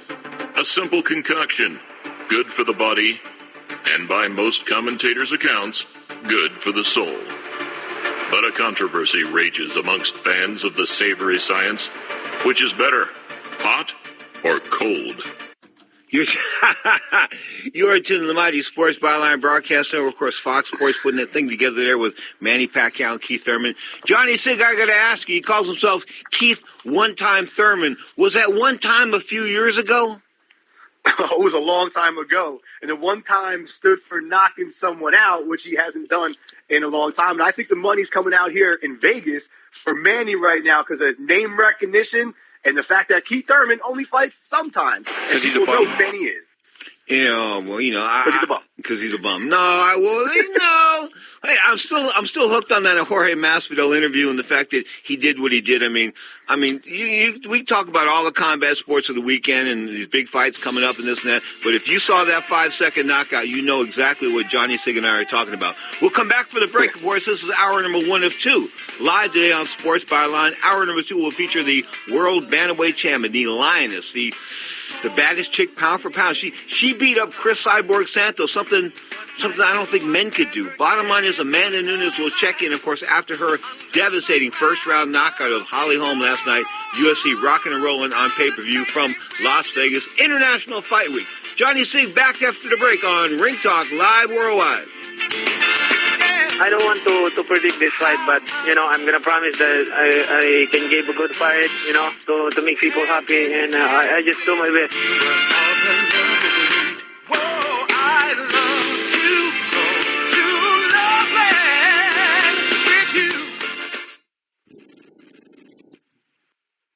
A simple concoction, good for the body, and by most commentators' accounts, good for the soul. But a controversy rages amongst fans of the savory science. Which is better, hot or cold? You are tuned to the Mighty Sports Byline Broadcast Network, of course, Fox Sports putting that thing together there with Manny Pacquiao and Keith Thurman. Johnny Sig, I got to ask you, he calls himself Keith One-Time Thurman. Was that one time a few years ago? It was a long time ago. And the one time stood for knocking someone out, which he hasn't done in a long time. And I think the money's coming out here in Vegas for Manny right now because of name recognition and the fact that Keith Thurman only fights sometimes. Because he's a bum. Know who Manny is. Yeah, well, because he's a bum. Because he's a bum. No. Hey, I'm still hooked on that Jorge Masvidal interview and the fact that he did what he did. I mean, we talk about all the combat sports of the weekend and these big fights coming up and this and that. But if you saw that 5-second knockout, you know exactly what Johnny Sig and I are talking about. We'll come back for the break. Of course, this is hour number 1 of 2. Live today on Sports Byline. Hour number 2 will feature the world bantamweight champion, the Lioness, the baddest chick pound for pound. She beat up Chris Cyborg Santos, something I don't think men could do. Bottom line is Amanda Nunes will check in, of course, after her devastating first-round knockout of Holly Holm last night. UFC rocking and rolling on pay-per-view from Las Vegas International Fight Week. Johnny Sig back after the break on Ring Talk Live Worldwide. I don't want to predict this fight, but, I'm going to promise that I can give a good fight, to make people happy, and I just do my best.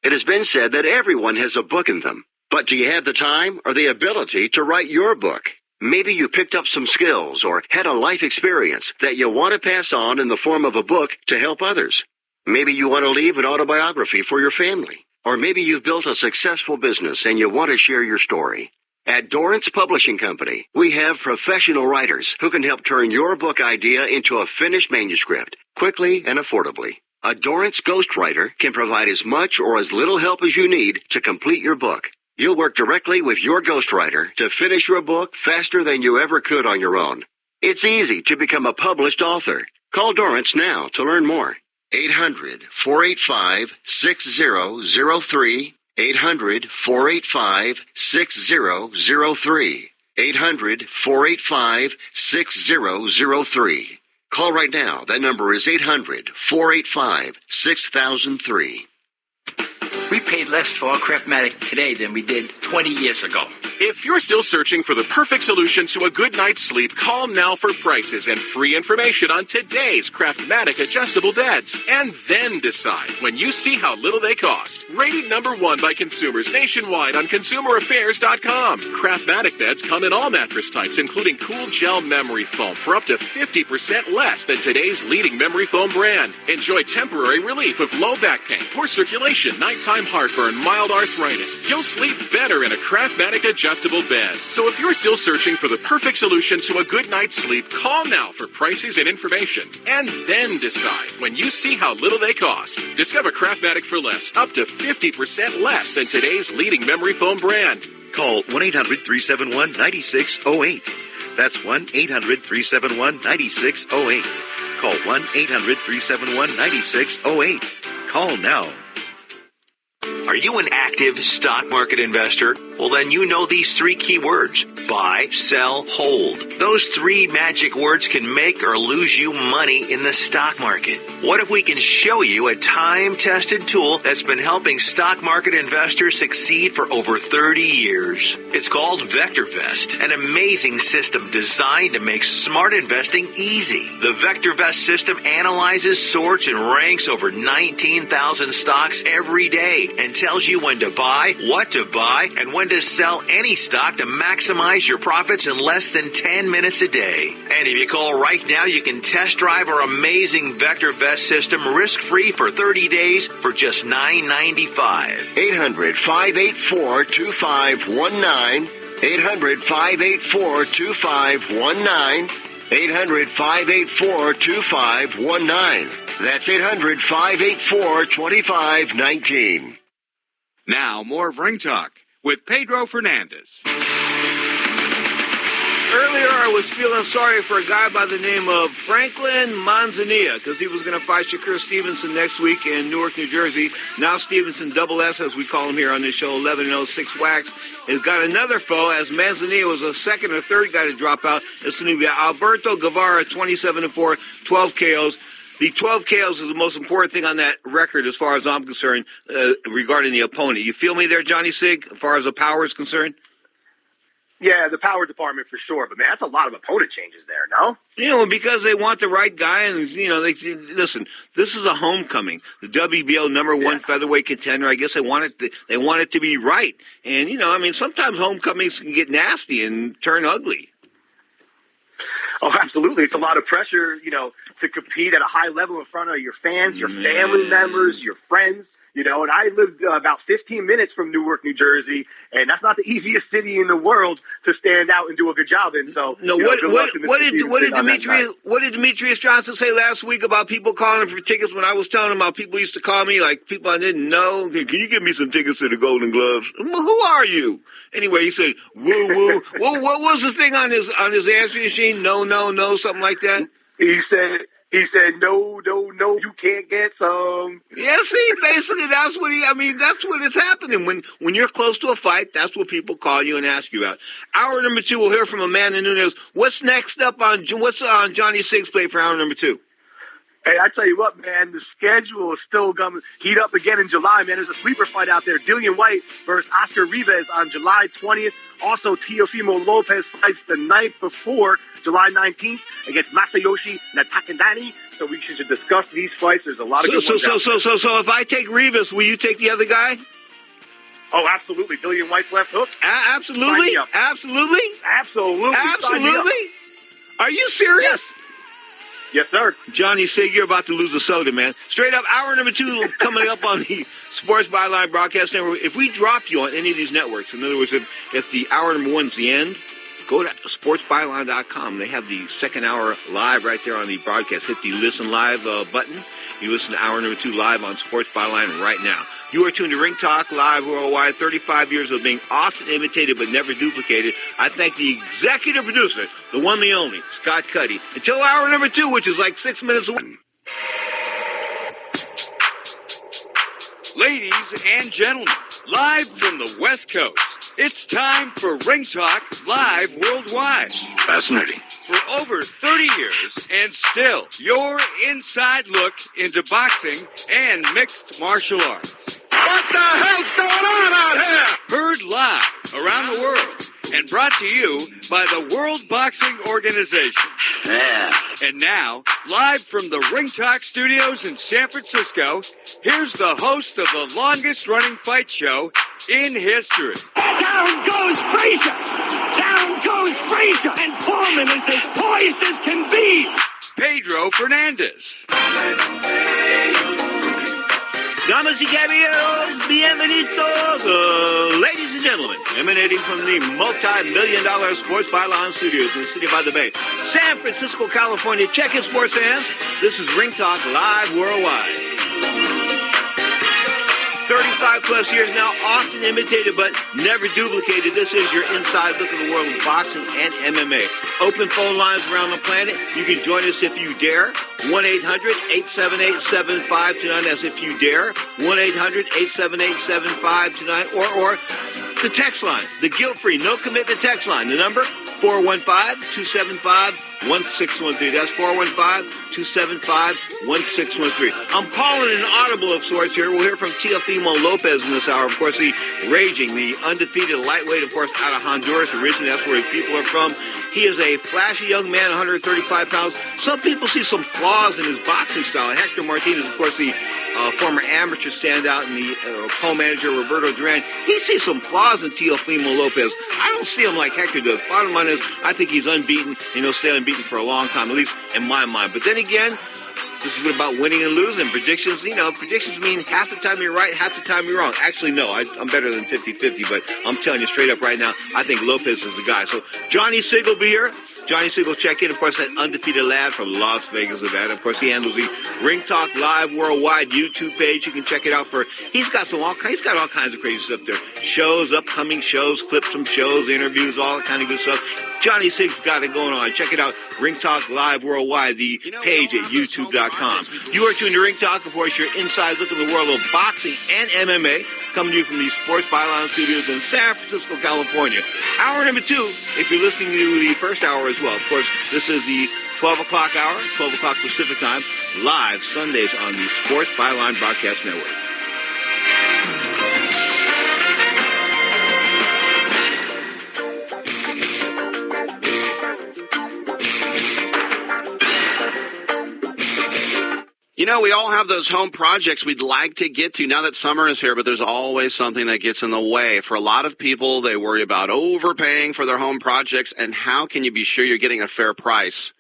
It has been said that everyone has a book in them. But do you have the time or the ability to write your book? Maybe you picked up some skills or had a life experience that you want to pass on in the form of a book to help others. Maybe you want to leave an autobiography for your family. Or maybe you've built a successful business and you want to share your story. At Dorrance Publishing Company, we have professional writers who can help turn your book idea into a finished manuscript quickly and affordably. A Dorrance ghostwriter can provide as much or as little help as you need to complete your book. You'll work directly with your ghostwriter to finish your book faster than you ever could on your own. It's easy to become a published author. Call Dorrance now to learn more. 800-485-6003. 800-485-6003. 800-485-6003. Call right now. That number is 800-485-6003. We paid less for our Craftmatic today than we did 20 years ago. If you're still searching for the perfect solution to a good night's sleep, call now for prices and free information on today's Craftmatic adjustable beds. And then decide when you see how little they cost. Rated #1 by consumers nationwide on ConsumerAffairs.com. Craftmatic beds come in all mattress types, including cool gel memory foam for up to 50% less than today's leading memory foam brand. Enjoy temporary relief of low back pain, poor circulation, nighttime heartburn, mild arthritis. You'll sleep better in a Craftmatic adjustable bed. So if you're still searching for the perfect solution to a good night's sleep, call now for prices and information. And then decide when you see how little they cost. Discover Craftmatic for less, up to 50% less than today's leading memory foam brand. Call 1-800-371-9608. That's 1-800-371-9608. Call 1-800-371-9608. Call now. Are you an active stock market investor? Well, then you know these 3 key words: buy, sell, hold. Those 3 magic words can make or lose you money in the stock market. What if we can show you a time-tested tool that's been helping stock market investors succeed for over 30 years? It's called VectorVest, an amazing system designed to make smart investing easy. The VectorVest system analyzes, sorts, and ranks over 19,000 stocks every day and tells you when to buy, what to buy, and when to sell any stock to maximize your profits in less than 10 minutes a day. And if you call right now, you can test drive our amazing VectorVest system risk-free for 30 days for just $9.95. 800-584-2519. 800-584-2519. 800-584-2519. That's 800-584-2519. Now, more of Ring Talk with Pedro Fernandez. Earlier, I was feeling sorry for a guy by the name of Franklin Manzanilla because he was going to fight Shakur Stevenson next week in Newark, New Jersey. Now Stevenson, double S, as we call him here on this show, 11-0-6 Wax, has got another foe as Manzanilla was a second or third guy to drop out. It's going to be Alberto Guevara, 27-4, 12 KOs. The 12 KOs is the most important thing on that record as far as I'm concerned regarding the opponent. You feel me there, Johnny Sig, as far as the power is concerned? Yeah, the power department for sure. But, man, that's a lot of opponent changes there, no? You know, because they want the right guy. And, you know, listen, this is a homecoming. The WBO #1 featherweight contender. I guess they want it to be right. And, you know, I mean, sometimes homecomings can get nasty and turn ugly. Oh, absolutely. It's a lot of pressure, you know, to compete at a high level in front of your fans, your family members, your friends, you know, and I lived about 15 minutes from Newark, New Jersey, and that's not the easiest city in the world to stand out and do a good job in. So, no, what did Demetrius Johnson say last week about people calling him for tickets when I was telling him about people used to call me, like people I didn't know? Can you give me some tickets to the Golden Gloves? Well, who are you? Anyway, he said, woo, woo. What was the thing on his answering machine? No, something like that? He said, no, you can't get some. Yeah, see, basically that's what that's what is happening. When you're close to a fight, that's what people call you and ask you about. Hour number 2, we'll hear from Amanda Nunes. What's next up what's on Johnny Sig's plate for hour number 2? Hey, I tell you what, man, the schedule is still going to heat up again in July, man. There's a sleeper fight out there. Dillian White versus Oscar Rivas on July 20th. Also, Teofimo Lopez fights the night before, July 19th, against Masayoshi Natakandani. So we should discuss these fights. There's a lot of good ones out there. So if I take Rivas, will you take the other guy? Oh, absolutely. Dillian White's left hook. Absolutely. Are you serious? Yes, sir. Johnny Sig, you're about to lose a soda, man. Straight up, hour number 2 coming up on the Sports Byline Broadcast Network. If we drop you on any of these networks, in other words, if the hour number 1's the end, go to sportsbyline.com. They have the second hour live right there on the broadcast. Hit the Listen Live button. You listen to hour number 2 live on Sports Byline right now. You are tuned to Ring Talk Live Worldwide, 35 years of being often imitated but never duplicated. I thank the executive producer, the one, the only, Scott Cuddy. Until hour number 2, which is like 6 minutes away. Ladies and gentlemen, live from the West Coast, it's time for Ring Talk Live Worldwide. Fascinating. For over 30 years, and still, your inside look into boxing and mixed martial arts. What the hell's going on out here? Heard live around the world and brought to you by the World Boxing Organization. Yeah. And now, live from the Ring Talk Studios in San Francisco, here's the host of the longest-running fight show in history. Down goes Frazier! Down goes Frazier! And Foreman is as poised as can be! Pedro Fernandez. Damas y caballeros, bienvenidos, ladies and gentlemen, emanating from the multi-million-dollar Sports Byline Studios in the City by the Bay, San Francisco, California. Check it, sports fans. This is Ring Talk Live Worldwide. 35 plus years now, often imitated but never duplicated. This is your inside look at the world of boxing and MMA. Open phone lines around the planet. You can join us if you dare. 1-800-878-7529. That's if you dare. 1-800-878-7529. Or the text line, the guilt-free, no commitment text line. The number, 415-275-1613. That's 415-275-1613. I'm calling an audible of sorts here. We'll hear from Teofimo Lopez in this hour. Of course, the raging, the undefeated lightweight, of course, out of Honduras. Originally, that's where his people are from. He is a flashy young man, 135 pounds. Some people see some flaws in his boxing style. Hector Martinez, of course, the former amateur standout and the co-manager Roberto Duran, he sees some flaws in Teofimo Lopez. I don't see him like Hector does. Bottom line is, I think he's unbeaten, and he'll stay unbeaten for a long time, at least in my mind. But then again, this is about winning and losing. Predictions, predictions mean half the time you're right, half the time you're wrong. Actually, no, I'm better than 50-50, but I'm telling you straight up right now, I think Lopez is the guy. So Johnny Sig will be here. Johnny Sig will check in. Of course, that undefeated lad from Las Vegas, Nevada. Of course, he handles the Ring Talk Live Worldwide YouTube page. You can check it out he's got all kinds of crazy stuff there. Shows, upcoming shows, clips from shows, interviews, all that kind of good stuff. Johnny Sig's got it going on. Check it out. Ring Talk Live Worldwide, the page at youtube.com. You are tuned to Ring Talk, of course, your inside look at the world of boxing and MMA, coming to you from the Sports Byline Studios in San Francisco, California. Hour number 2, if you're listening to the first hour as well. Of course, this is the 12 o'clock hour, 12 o'clock Pacific time, live Sundays on the Sports Byline Broadcast Network. We all have those home projects we'd like to get to now that summer is here, but there's always something that gets in the way. For a lot of people, they worry about overpaying for their home projects, and how can you be sure you're getting a fair price?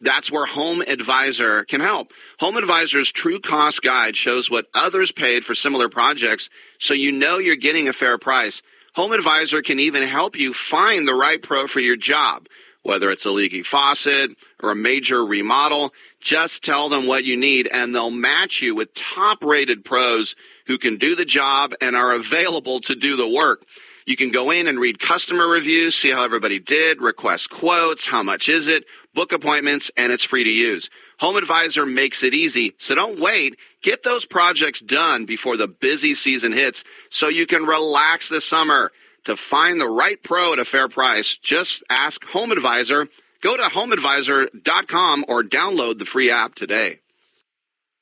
That's where Home Advisor can help. Home Advisor's True Cost Guide shows what others paid for similar projects, so you know you're getting a fair price. Home Advisor can even help you find the right pro for your job. Whether it's a leaky faucet or a major remodel, just tell them what you need, and they'll match you with top-rated pros who can do the job and are available to do the work. You can go in and read customer reviews, see how everybody did, request quotes, how much is it, book appointments, and it's free to use. Home Advisor makes it easy, so don't wait. Get those projects done before the busy season hits so you can relax this summer. To find the right pro at a fair price, just ask Home Advisor. Go to homeadvisor.com or download the free app today.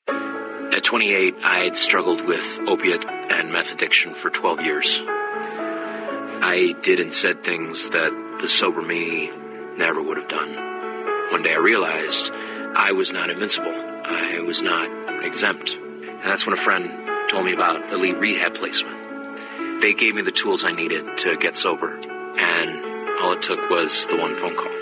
At 28, I had struggled with opiate and meth addiction for 12 years. I did and said things that the sober me never would have done. One day I realized I was not invincible. I was not exempt. And that's when a friend told me about Elite Rehab Placement. They gave me the tools I needed to get sober, and all it took was the one phone call.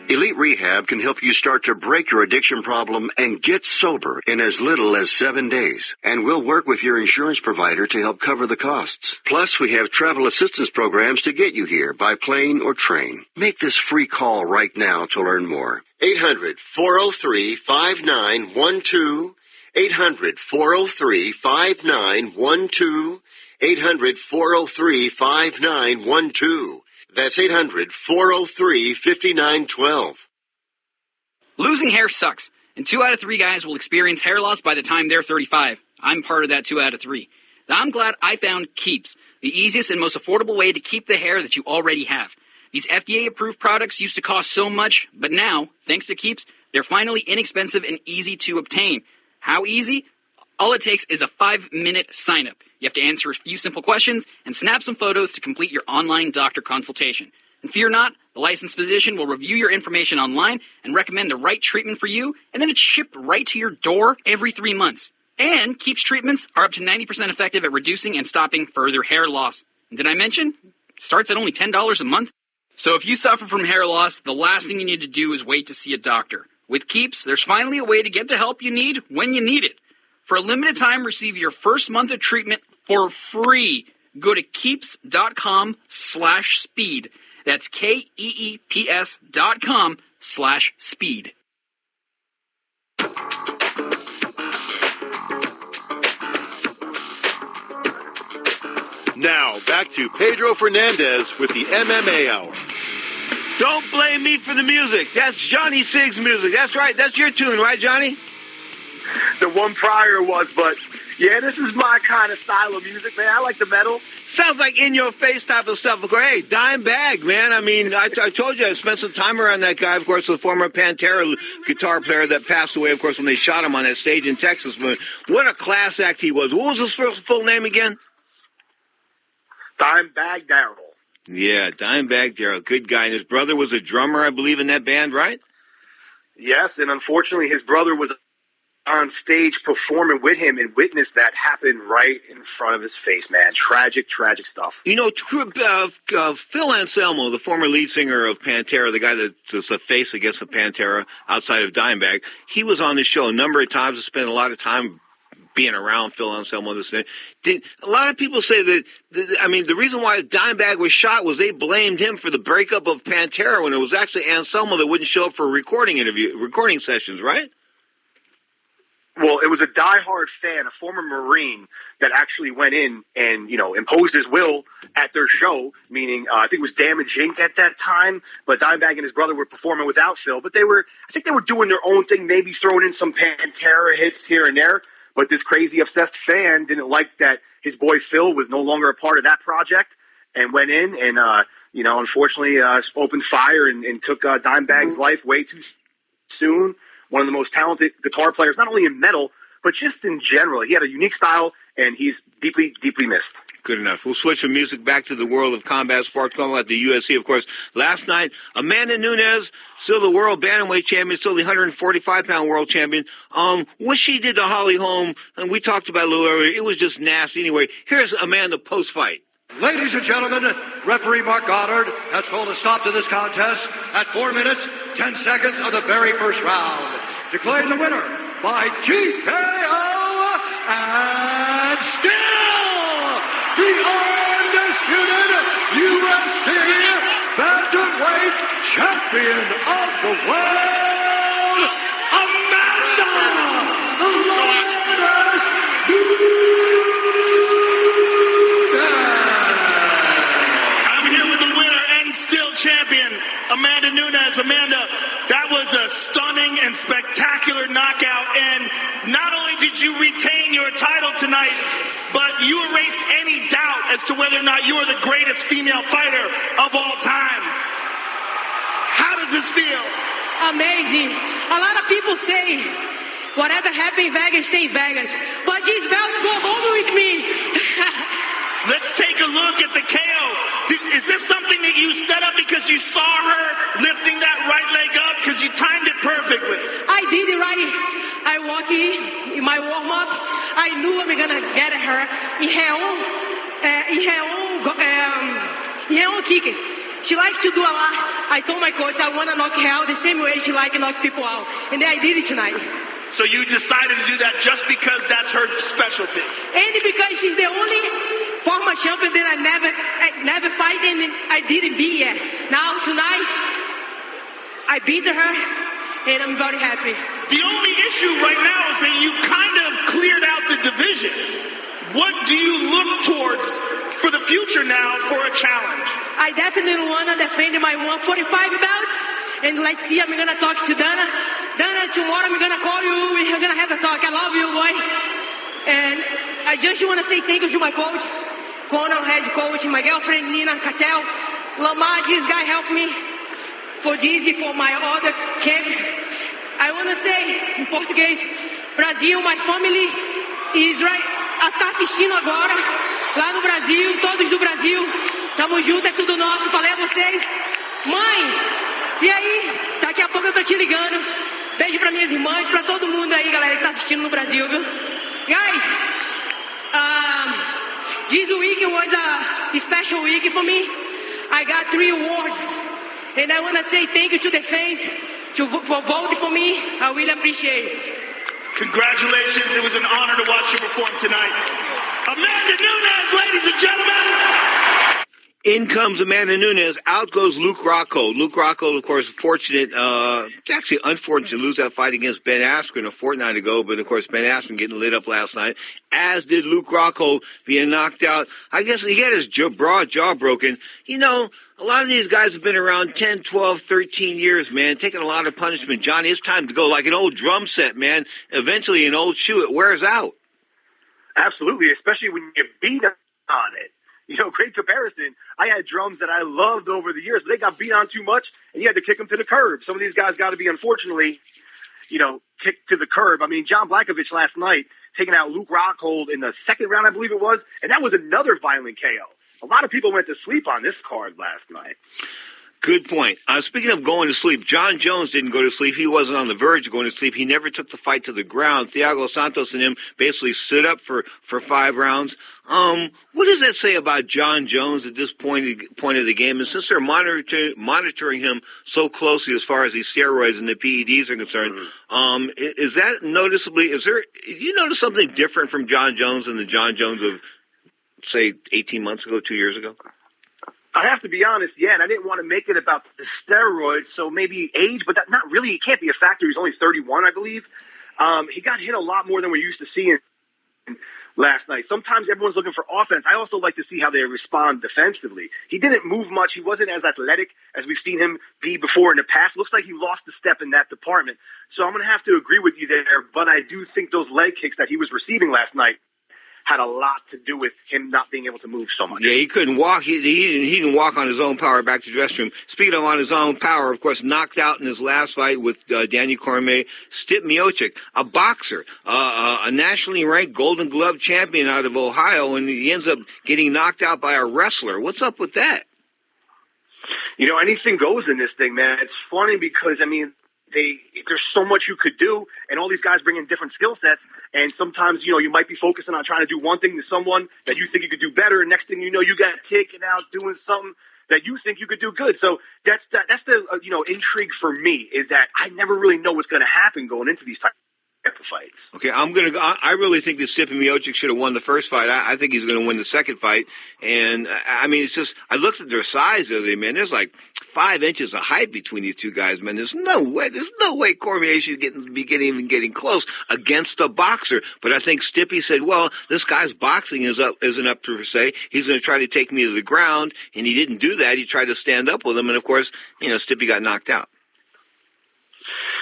Elite Rehab can help you start to break your addiction problem and get sober in as little as 7 days. And we'll work with your insurance provider to help cover the costs. Plus, we have travel assistance programs to get you here by plane or train. Make this free call right now to learn more. 800-403-5912. 800-403-5912. 800-403-5912. That's 800-403-5912. Losing hair sucks, and 2 out of 3 guys will experience hair loss by the time they're 35. I'm part of that 2 out of 3. Now, I'm glad I found Keeps, the easiest and most affordable way to keep the hair that you already have. These FDA-approved products used to cost so much, but now, thanks to Keeps, they're finally inexpensive and easy to obtain. How easy? All it takes is a 5-minute sign-up. You have to answer a few simple questions and snap some photos to complete your online doctor consultation. And fear not, the licensed physician will review your information online and recommend the right treatment for you, and then it's shipped right to your door every 3 months. And Keeps treatments are up to 90% effective at reducing and stopping further hair loss. And did I mention? It starts at only $10 a month. So if you suffer from hair loss, the last thing you need to do is wait to see a doctor. With Keeps, there's finally a way to get the help you need when you need it. For a limited time, receive your first month of treatment for free. Go to keeps.com/speed. That's KEEPS.com/speed. Now, back to Pedro Fernandez with the MMA Hour. Don't blame me for the music. That's Johnny Sig's music. That's right. That's your tune, right, Johnny? The one prior was, but yeah, this is my kind of style of music, man. I like the metal. Sounds like in-your-face type of stuff. Of course, hey, Dimebag, man. I mean, I told you I spent some time around that guy, of course, the former Pantera guitar player that passed away, of course, when they shot him on that stage in Texas. But what a class act he was. What was his full name again? Dimebag Darrell. Yeah, Dimebag Darrell. Good guy. And his brother was a drummer, I believe, in that band, right? Yes, and unfortunately his brother was on stage performing with him and witnessed that happen right in front of his face, man. Tragic, tragic stuff. You know, Phil Anselmo, the former lead singer of Pantera, the guy that's the face, I guess, of Pantera outside of Dimebag, he was on the show a number of times. I spent a lot of time being around Phil Anselmo. A lot of people say that, the reason why Dimebag was shot was they blamed him for the breakup of Pantera when it was actually Anselmo that wouldn't show up for recording sessions, right? Well, it was a diehard fan, a former Marine, that actually went in and, imposed his will at their show, meaning I think it was Damage Inc. at that time, but Dimebag and his brother were performing without Phil. But I think they were doing their own thing, maybe throwing in some Pantera hits here and there. But this crazy obsessed fan didn't like that his boy Phil was no longer a part of that project and went in and, unfortunately opened fire and took Dimebag's life way too soon. One of the most talented guitar players, not only in metal, but just in general. He had a unique style, and he's deeply, deeply missed. Good enough. We'll switch from music back to the world of combat sports. Talking about the UFC, of course. Last night, Amanda Nunes, still the world bantamweight champion, still the 145-pound world champion. What she did to Holly Holm, and we talked about it a little earlier, it was just nasty. Anyway, here's Amanda post-fight. Ladies and gentlemen, referee Mark Goddard has called a stop to this contest at 4 minutes, 10 seconds of the very first round. Declaring the winner by TKO and still the undisputed UFC bantamweight champion of the world, Amanda the Lioness champion, Amanda Nunes. Amanda, that was a stunning and spectacular knockout, and not only did you retain your title tonight, but you erased any doubt as to whether or not you are the greatest female fighter of all time. How does this feel? Amazing. A lot of people say, whatever happened in Vegas, stay in Vegas, but this belt go home with me. Let's take a look at the KO. Is this something that you set up because you saw her lifting that right leg up? Because you timed it perfectly. I did it right. I walked in my warm-up. I knew I was going to get her. In her own kicking. She likes to do a lot. I told my coach I want to knock her out the same way she likes to knock people out. And then I did it tonight. So you decided to do that just because that's her specialty? And because she's the only former champion that I never fight and I didn't beat yet. Now tonight, I beat her and I'm very happy. The only issue right now is that you kind of cleared out the division. What do you look towards for the future now for a challenge? I definitely want to defend my 145 belt. And let's see, I'm going to talk to Dana. Dana, tomorrow I'm going to call you. We're going to have a talk. I love you, boys. And I just want to say thank you to my coach, Conan, head coach, my girlfriend, Nina Cattell. Lamar, this guy helped me for this, for my other camps. I want to say, in Portuguese, Brasil, my family is está assistindo agora, lá no Brasil, todos do Brasil. Tamo junto, é tudo nosso. Falei a vocês. Mãe, e aí? Daqui a pouco eu tô te ligando. Beijo pra minhas irmãs, pra todo mundo aí, galera, que tá assistindo no Brasil, viu? Guys, this week was a special week for me. I got 3 awards. And I want to say thank you to the fans for voting for me. I really appreciate it. Congratulations. It was an honor to watch you perform tonight. Amanda Nunes, ladies and gentlemen. In comes Amanda Nunes. Out goes Luke Rockhold. Luke Rockhold, of course, actually unfortunate to lose that fight against Ben Askren a fortnight ago. But, of course, Ben Askren getting lit up last night, as did Luke Rockhold being knocked out. I guess he had his broad jaw broken. You know, a lot of these guys have been around 10, 12, 13 years, man, taking a lot of punishment. Johnny, it's time to go. Like an old drum set, man. Eventually, an old shoe, it wears out. Absolutely, especially when you beat on it. You know, great comparison. I had drums that I loved over the years, but they got beat on too much, and you had to kick them to the curb. Some of these guys got to be, unfortunately, kicked to the curb. I mean, John Blakovic last night taking out Luke Rockhold in the second round, I believe it was, and that was another violent KO. A lot of people went to sleep on this card last night. Good point. Speaking of going to sleep, John Jones didn't go to sleep. He wasn't on the verge of going to sleep. He never took the fight to the ground. Thiago Santos and him basically stood up for 5 rounds. What does that say about John Jones at this point of the game? And since they're monitoring him so closely as far as these steroids and the PEDs are concerned, is that noticeably? Do you notice something different from John Jones than the John Jones of, say, 18 months ago, 2 years ago? I have to be honest, and I didn't want to make it about the steroids, so maybe age, but that not really. It can't be a factor. He's only 31, I believe. He got hit a lot more than we're used to seeing last night. Sometimes everyone's looking for offense. I also like to see how they respond defensively. He didn't move much. He wasn't as athletic as we've seen him be before in the past. Looks like he lost a step in that department. So I'm going to have to agree with you there, but I do think those leg kicks that he was receiving last night had a lot to do with him not being able to move so much. Yeah, he couldn't walk. He didn't walk on his own power back to the dressing room. Speaking of on his own power, of course, knocked out in his last fight with Daniel Cormier, Stipe Miocic, a boxer, a nationally ranked Golden Glove champion out of Ohio, and he ends up getting knocked out by a wrestler. What's up with that? You know, anything goes in this thing, man. It's funny because, I mean, there's so much you could do, and all these guys bring in different skill sets, and sometimes, you might be focusing on trying to do one thing to someone that you think you could do better, and next thing you know, you got taken out doing something that you think you could do good. So that's the intrigue for me, is that I never really know what's going to happen going into these type of fights. Okay, I really think that Stipe Miocic should have won the first fight. I think he's going to win the second fight. And, I mean, it's just, I looked at their size the other day, man. There's like 5 inches of height between these two guys, man. There's no way Cormier should be getting close against a boxer. But I think Stipe said, well, this guy's boxing isn't up to per se. He's going to try to take me to the ground. And he didn't do that. He tried to stand up with him. And, of course, Stipe got knocked out.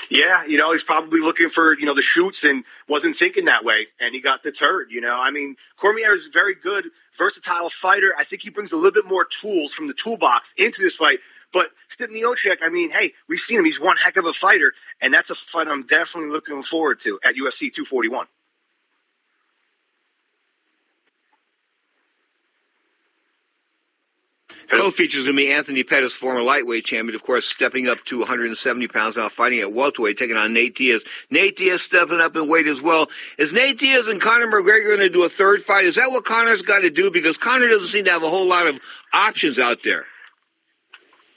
Yeah, he's probably looking for, the shoots and wasn't thinking that way, and he got deterred, I mean, Cormier is a very good, versatile fighter. I think he brings a little bit more tools from the toolbox into this fight. But Stipe Miocic, I mean, hey, we've seen him. He's one heck of a fighter, and that's a fight I'm definitely looking forward to at UFC 241. Co-features going to be Anthony Pettis, former lightweight champion, of course, stepping up to 170 pounds now, fighting at welterweight, taking on Nate Diaz. Nate Diaz stepping up in weight as well. Is Nate Diaz and Conor McGregor going to do a third fight? Is that what Conor's got to do? Because Conor doesn't seem to have a whole lot of options out there.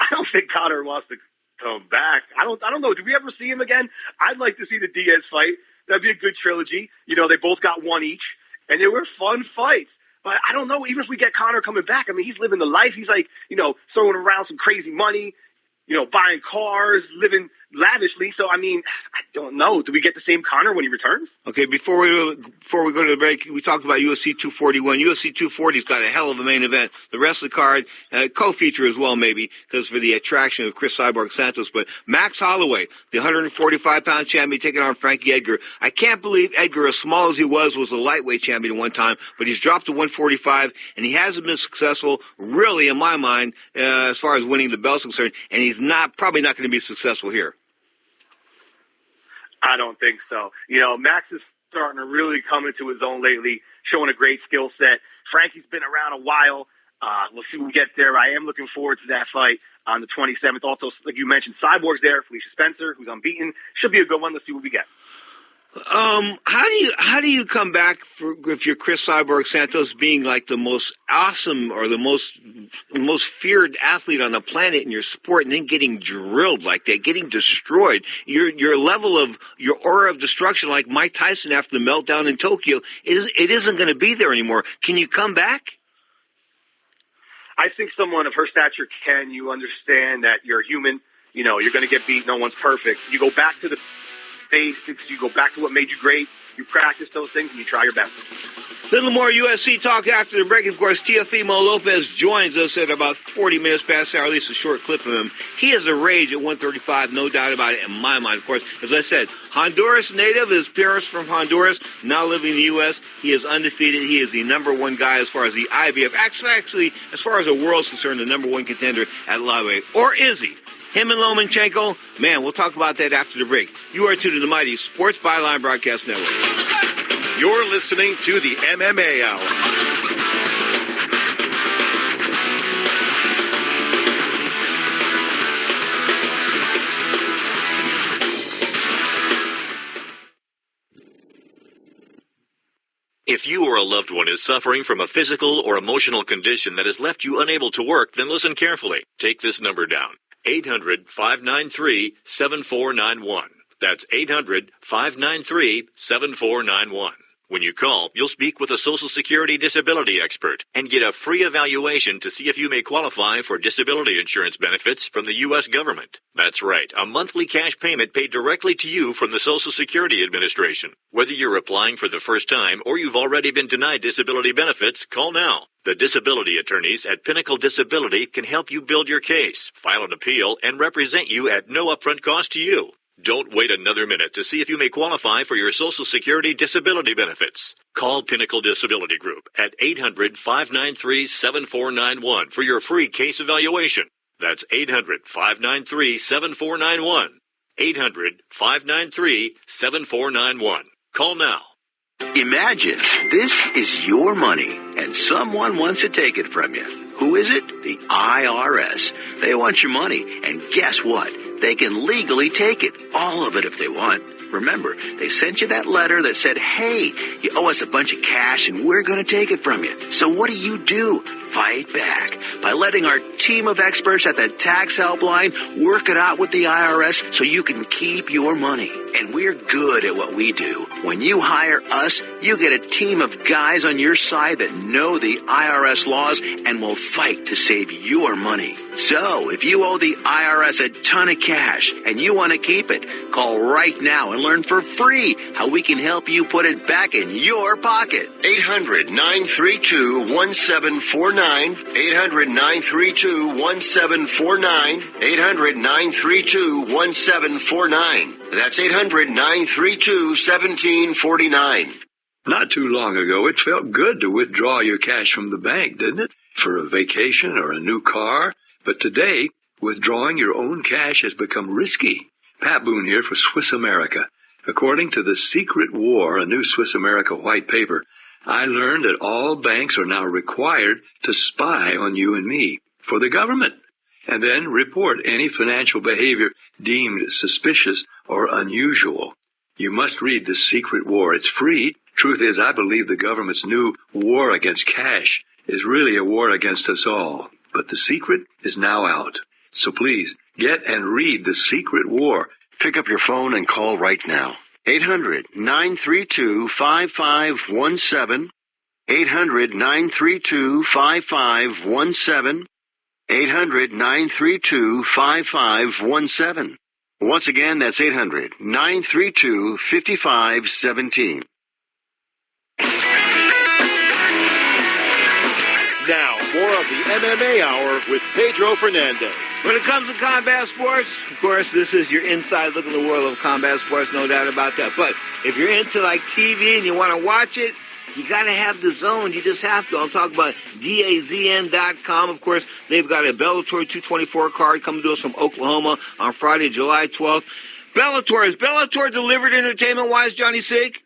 I don't think Conor wants to come back. I don't know. Do we ever see him again? I'd like to see the Diaz fight. That'd be a good trilogy. They both got one each, and they were fun fights. But I don't know, even if we get Conor coming back, I mean, he's living the life. He's like, throwing around some crazy money, buying cars, living lavishly. So, I mean, I don't know. Do we get the same Conor when he returns? Okay, before we go to the break, we talked about UFC 241. UFC 240's got a hell of a main event. The rest of the card, co-feature as well, maybe, because for the attraction of Chris Cyborg Santos. But Max Holloway, the 145-pound champion, taking on Frankie Edgar. I can't believe Edgar, as small as he was a lightweight champion at one time, but he's dropped to 145, and he hasn't been successful, really, in my mind, as far as winning the belt's concerned, and he's probably not going to be successful here. I don't think so. Max is starting to really come into his own lately, showing a great skill set. Frankie's been around a while. We'll see when we get there. I am looking forward to that fight on the 27th. Also, like you mentioned, Cyborg's there. Felicia Spencer, who's unbeaten. Should be a good one. Let's see what we get. How do you come back if you're Chris Cyborg Santos, being like the most awesome or the most feared athlete on the planet in your sport, and then getting drilled like that, getting destroyed? Your level of your aura of destruction, like Mike Tyson after the meltdown in Tokyo, it isn't going to be there anymore. Can you come back? I think someone of her stature can. You understand that you're human. You're going to get beat. No one's perfect. You go back to the basics. You go back to what made you great. You practice those things, and you try your best. Little more UFC talk after the break. Of course, Teofimo Lopez joins us at about 40 minutes past hour, at least a short clip of him. He has a rage at 135, no doubt about it in my mind. Of course, as I said, Honduras native, his parents from Honduras, now living in the U.S. He is undefeated. He is the number one guy as far as the IBF. Actually, as far as the world's concerned, the number one contender at lightweight. Or is he? Him and Lomachenko? Man, we'll talk about that after the break. You are tuned to the mighty Sports Byline Broadcast Network. You're listening to the MMA Hour. If you or a loved one is suffering from a physical or emotional condition that has left you unable to work, then listen carefully. Take this number down. 800-593-7491. That's 800-593-7491. When you call, you'll speak with a Social Security disability expert and get a free evaluation to see if you may qualify for disability insurance benefits from the U.S. government. That's right, a monthly cash payment paid directly to you from the Social Security Administration. Whether you're applying for the first time or you've already been denied disability benefits, call now. The disability attorneys at Pinnacle Disability can help you build your case, file an appeal, and represent you at no upfront cost to you. Don't wait another minute to see if you may qualify for your Social Security disability benefits. Call Pinnacle Disability Group at 800-593-7491 for your free case evaluation. That's 800-593-7491. 800-593-7491. Call now. Imagine this is your money and someone wants to take it from you. Who is it? The IRS. They want your money, and guess what? They can legally take it, all of it if they want. Remember, they sent you that letter that said, hey, you owe us a bunch of cash and we're going to take it from you. So what do? Fight back by letting our team of experts at the tax helpline work it out with the IRS so you can keep your money. And we're good at what we do. When you hire us, you get a team of guys on your side that know the IRS laws and will fight to save your money. So if you owe the IRS a ton of cash and you want to keep it, call right now and learn for free how we can help you put it back in your pocket. 800-932-1749. 800-932-1749. 800-932-1749. That's 800-932-1749. Not too long ago, it felt good to withdraw your cash from the bank, didn't it? For a vacation or a new car. But today, withdrawing your own cash has become risky. Pat Boone here for Swiss America. According to The Secret War, a new Swiss America white paper, I learned that all banks are now required to spy on you and me for the government, and then report any financial behavior deemed suspicious or unusual. You must read The Secret War. It's free. Truth is, I believe the government's new war against cash is really a war against us all. But the secret is now out. So please, get and read The Secret War. Pick up your phone and call right now. 800-932-5517. 800-932-5517. 800-932-5517. Once again, that's 800-932-5517. Now, more of the MMA Hour with Pedro Fernandez. When it comes to combat sports, of course, this is your inside look at the world of combat sports, no doubt about that. But if you're into like TV and you want to watch it, you got to have the zone. You just have to. I'm talking about DAZN.com. Of course, they've got a Bellator 224 card coming to us from Oklahoma on Friday, July 12th. Bellator. Has Bellator delivered entertainment-wise, Johnny Sig?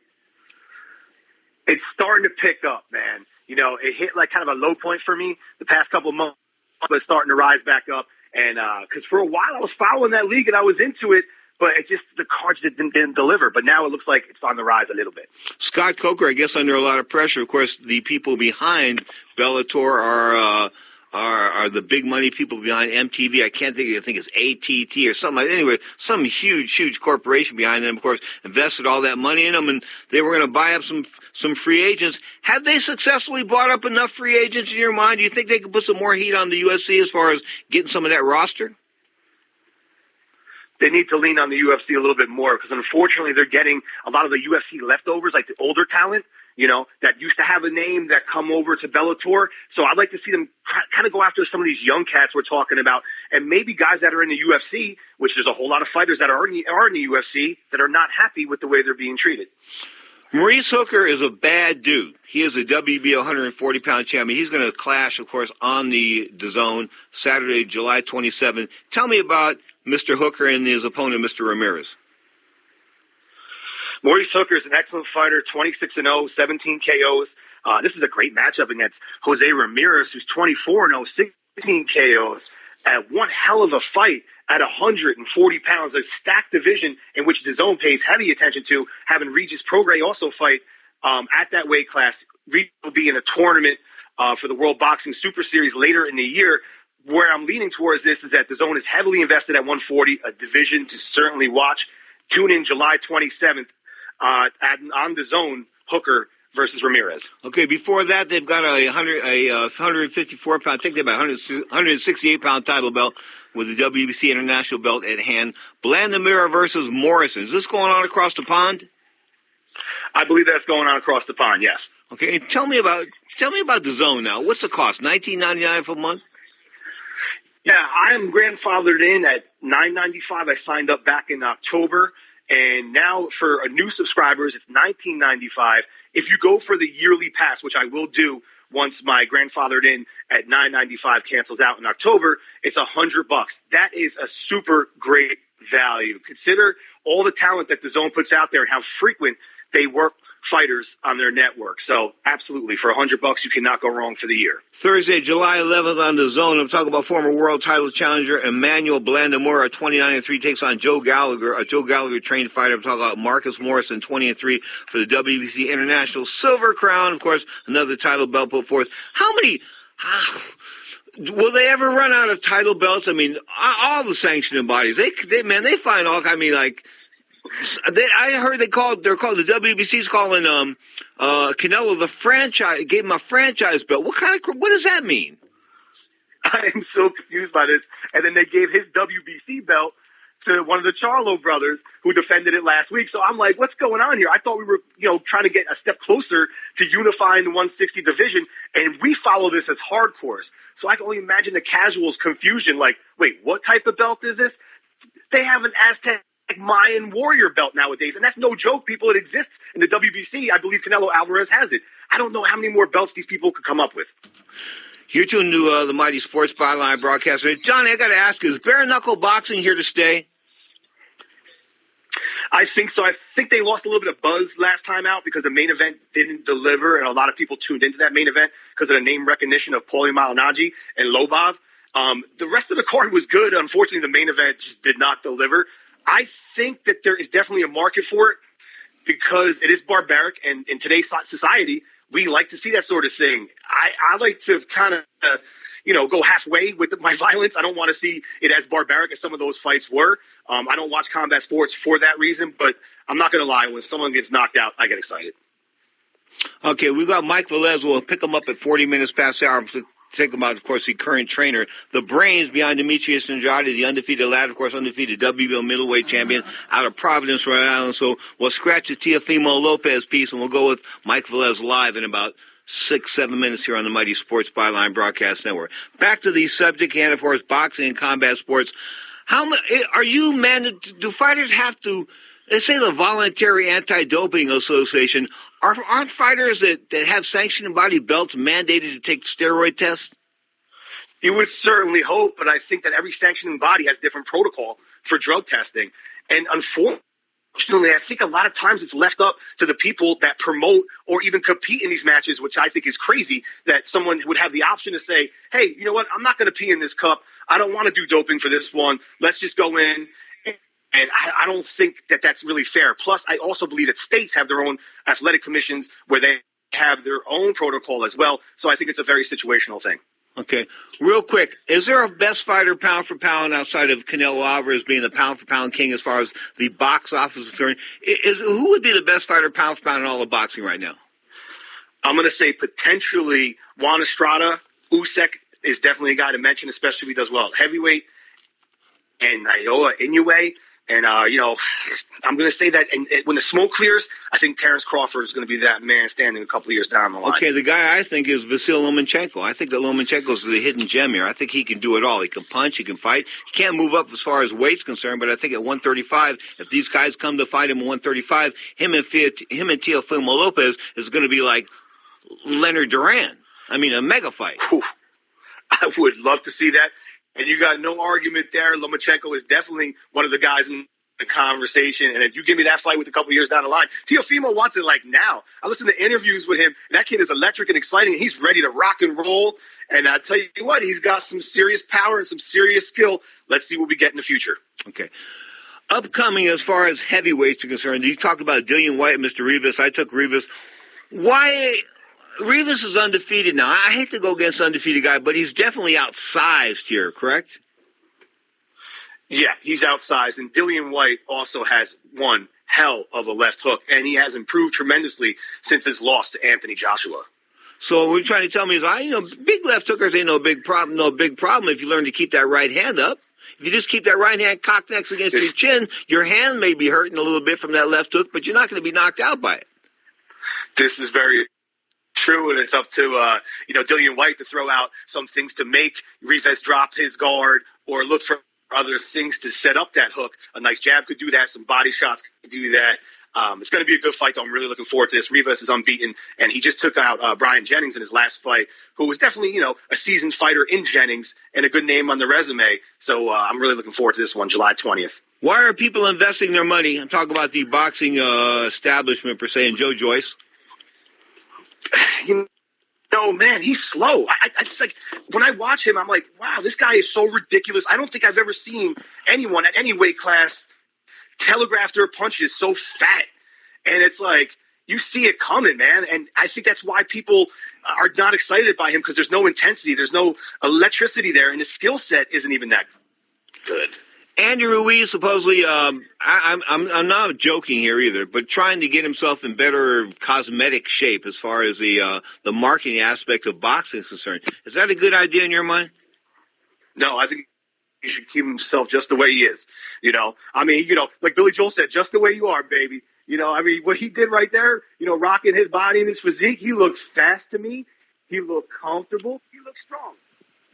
It's starting to pick up, man. You know, it hit like kind of a low point for me the past couple of months, but it's starting to rise back up. And because for a while I was following that league and I was into it, but it just, the cards didn't deliver. But now it looks like it's on the rise a little bit. Scott Coker, I guess, under a lot of pressure. Of course, the people behind Bellator are the big money people behind MTV. I think it's ATT or something. Anyway, some huge corporation behind them, of course, invested all that money in them, and they were going to buy up some free agents. Have they successfully bought up enough free agents in your mind? Do you think they could put some more heat on the UFC as far as getting some of that roster? They need to lean on the UFC a little bit more because, unfortunately, they're getting a lot of the UFC leftovers, like the older talent, you know, that used to have a name that come over to Bellator. So I'd like to see them kind of go after some of these young cats we're talking about, and maybe guys that are in the UFC, which there's a whole lot of fighters that are in the UFC that are not happy with the way they're being treated. Maurice Hooker is a bad dude. He is a WBO 140-pound champion. He's going to clash, of course, on the DAZN Saturday, July 27th. Tell me about Mr. Hooker and his opponent, Mr. Ramirez. Maurice Hooker is an excellent fighter, 26-0, 17 KOs. This is a great matchup against Jose Ramirez, who's 24-0, 16 KOs. At one hell of a fight at 140 pounds, a stacked division in which DAZN pays heavy attention to, having Regis Prograis also fight at that weight class. Regis will be in a tournament for the World Boxing Super Series later in the year. Where I'm leaning towards this is that DAZN is heavily invested at 140, a division to certainly watch. Tune in July 27th on DAZN, Hooker versus Ramirez. Okay, before that, they've got a 154-pound, I think they have a 168-pound title belt with the WBC International belt at hand. Blandamira versus Morrison. Is this going on across the pond? I believe that's going on across the pond, yes. Okay, and tell me about DAZN now. What's the cost? $19.99 for a month? Yeah, I am grandfathered in at $9.95. I signed up back in October. And now for new subscribers, it's $19.95. If you go for the yearly pass, which I will do once my grandfathered in at $9.95 cancels out in October, it's $100. That is a super great value. Consider all the talent that DAZN puts out there and how frequent they work fighters on their network. So absolutely, for $100, you cannot go wrong for the year. Thursday, July 11th on DAZN. I'm talking about former world title challenger Emmanuel Blandamura, 29-3, takes on Joe Gallagher, a Joe Gallagher trained fighter. I'm talking about Marcus Morrison, 20-3 for the WBC International Silver Crown. Of course, another title belt put forth. How many? Will they ever run out of title belts? I mean, all the sanctioning bodies, they find all. I mean, like. I heard they're called the WBC's calling Canelo the franchise, gave him a franchise belt. What does that mean? I am so confused by this. And then they gave his WBC belt to one of the Charlo brothers who defended it last week. So I'm like, what's going on here? I thought we were, trying to get a step closer to unifying the 160 division, and we follow this as hardcores. So I can only imagine the casuals' confusion. Like, wait, what type of belt is this? They have an Aztec Mayan warrior belt nowadays, and that's no joke, people. It exists in the WBC. I believe Canelo Alvarez has it. I don't know how many more belts these people could come up with. You're tuned to the Mighty Sports Byline broadcaster. Johnny, I got to ask you, is bare knuckle boxing here to stay? I think so. I think they lost a little bit of buzz last time out because the main event didn't deliver, and a lot of people tuned into that main event because of the name recognition of Paulie Malignaggi and Lobov. The rest of the card was good. Unfortunately, the main event just did not deliver. I think that there is definitely a market for it because it is barbaric, and in today's society, we like to see that sort of thing. I like to kind of, go halfway with my violence. I don't want to see it as barbaric as some of those fights were. I don't watch combat sports for that reason, but I'm not going to lie. When someone gets knocked out, I get excited. Okay, we've got Mike Veloz. We'll pick him up at 40 minutes past the hour. Take about, of course, the current trainer, the brains behind Demetrius Andrade, the undefeated lad, of course, undefeated WBO middleweight champion out of Providence, Rhode Island. So we'll scratch the Teofimo Lopez piece, and we'll go with Mike Veloz live in about 6-7 minutes here on the Mighty Sports Byline Broadcast Network. Back to the subject, and of course, boxing and combat sports. Do fighters have to? They say the Voluntary Anti-Doping Association, aren't fighters that have sanctioned body belts mandated to take steroid tests? You would certainly hope, but I think that every sanctioning body has different protocol for drug testing. And unfortunately, I think a lot of times it's left up to the people that promote or even compete in these matches, which I think is crazy, that someone would have the option to say, hey, you know what? I'm not going to pee in this cup. I don't want to do doping for this one. Let's just go in. And I don't think that that's really fair. Plus, I also believe that states have their own athletic commissions where they have their own protocol as well. So I think it's a very situational thing. Okay. Real quick, is there a best fighter pound for pound outside of Canelo Alvarez being the pound for pound king as far as the box office is concerned? Who would be the best fighter pound for pound in all of boxing right now? I'm going to say potentially Juan Estrada. Usyk is definitely a guy to mention, especially if he does well at heavyweight. And Naoya Inoue. And, I'm going to say that when the smoke clears, I think Terrence Crawford is going to be that man standing a couple of years down the line. Okay, the guy I think is Vasyl Lomachenko. I think that Lomachenko is the hidden gem here. I think he can do it all. He can punch, he can fight. He can't move up as far as weight's concerned, but I think at 135, if these guys come to fight him at 135, him and Teofimo Lopez is going to be like Leonard Duran. I mean, a mega fight. Whew. I would love to see that. And you got no argument there. Lomachenko is definitely one of the guys in the conversation. And if you give me that fight with a couple of years down the line, Teofimo wants it like now. I listen to interviews with him. And that kid is electric and exciting. And he's ready to rock and roll. And I tell you what, he's got some serious power and some serious skill. Let's see what we get in the future. Okay. Upcoming as far as heavyweights are concerned, you talked about Dillian White and Mr. Rivas. I took Rivas. Why? Rivas is undefeated now. I hate to go against an undefeated guy, but he's definitely outsized here, correct? Yeah, he's outsized. And Dillian White also has one hell of a left hook, and he has improved tremendously since his loss to Anthony Joshua. So what you're trying to tell me is, big left hookers ain't no big problem if you learn to keep that right hand up. If you just keep that right hand cocked next against your chin, your hand may be hurting a little bit from that left hook, but you're not going to be knocked out by it. This is very true, and it's up to Dillian White to throw out some things to make Rivas drop his guard or look for other things to set up that hook. A nice jab could do that. Some body shots could do that. It's going to be a good fight, though. I'm really looking forward to this. Rivas is unbeaten, and he just took out Brian Jennings in his last fight, who was definitely, a seasoned fighter in Jennings and a good name on the resume. So I'm really looking forward to this one, July 20th. Why are people investing their money? I'm talking about the boxing establishment, per se, and Joe Joyce. Man, he's slow. I just like when I watch him, I'm like, wow, this guy is so ridiculous. I don't think I've ever seen anyone at any weight class telegraph their punches so fat. And it's like, you see it coming, man. And I think that's why people are not excited by him, because there's no intensity. There's no electricity there. And his skill set isn't even that good. Andy Ruiz supposedly, I'm not joking here either, but trying to get himself in better cosmetic shape as far as the marketing aspect of boxing is concerned. Is that a good idea in your mind? No, I think he should keep himself just the way he is. Like Billy Joel said, just the way you are, baby. What he did right there, rocking his body and his physique, he looked fast to me. He looked comfortable. He looked strong.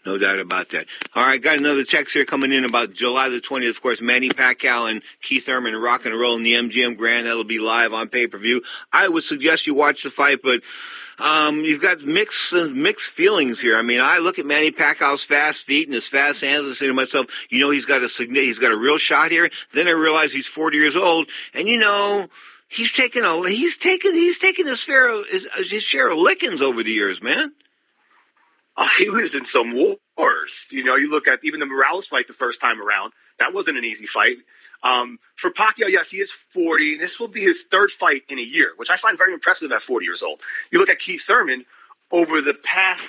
No doubt about that. All right, got another text here coming in about July the 20th. Of course, Manny Pacquiao and Keith Thurman rock and roll in the MGM Grand. That'll be live on pay-per-view. I would suggest you watch the fight, but you've got mixed feelings here. I mean, I look at Manny Pacquiao's fast feet and his fast hands and say to myself, he's got a real shot here. Then I realize he's 40 years old, and he's taken his share of lickings over the years, man. He was in some wars. You look at even the Morales fight the first time around. That wasn't an easy fight. For Pacquiao, yes, he is 40, and this will be his third fight in a year, which I find very impressive at 40 years old. You look at Keith Thurman, over the past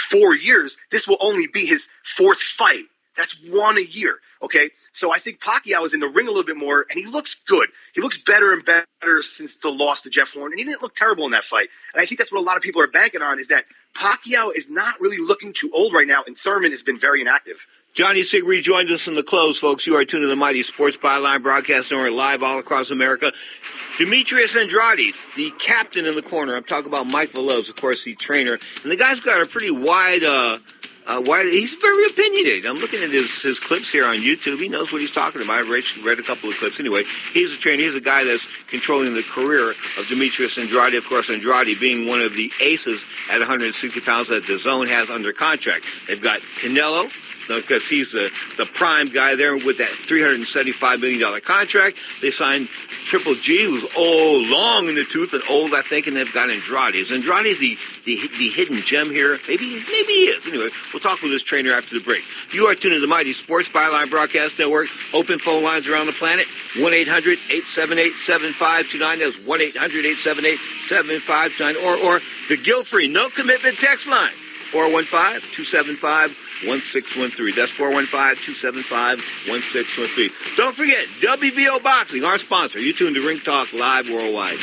4 years, this will only be his fourth fight. That's one a year, okay? So I think Pacquiao is in the ring a little bit more, and he looks good. He looks better and better since the loss to Jeff Horn, and he didn't look terrible in that fight. And I think that's what a lot of people are banking on, is that Pacquiao is not really looking too old right now, and Thurman has been very inactive. Johnny Sigrid joins us in the close, folks. You are tuned to the Mighty Sports Byline broadcast network live all across America. Demetrius Andrade, the captain in the corner. I'm talking about Mike Veloz, of course, the trainer. And the guy's got a pretty wide, he's very opinionated. I'm looking at his clips here on YouTube. He knows what he's talking about. I've read a couple of clips. Anyway, he's a trainer. He's a guy that's controlling the career of Demetrius Andrade. Of course, Andrade being one of the aces at 160 pounds that DAZN has under contract. They've got Canelo, because he's the prime guy there with that $375 million contract. They signed Triple G, who's long in the tooth and old, I think, and they've got Andrade. Is Andrade the hidden gem here? Maybe he is. Anyway, we'll talk with this trainer after the break. You are tuned to the Mighty Sports Byline Broadcast Network. Open phone lines around the planet, 1-800-878-7529. That's 1-800-878-7529. Or the guilt-free, no-commitment text line, 415-275-1613. That's 415-275-1613. Don't forget, WBO Boxing, our sponsor. You tuned to Ring Talk Live Worldwide.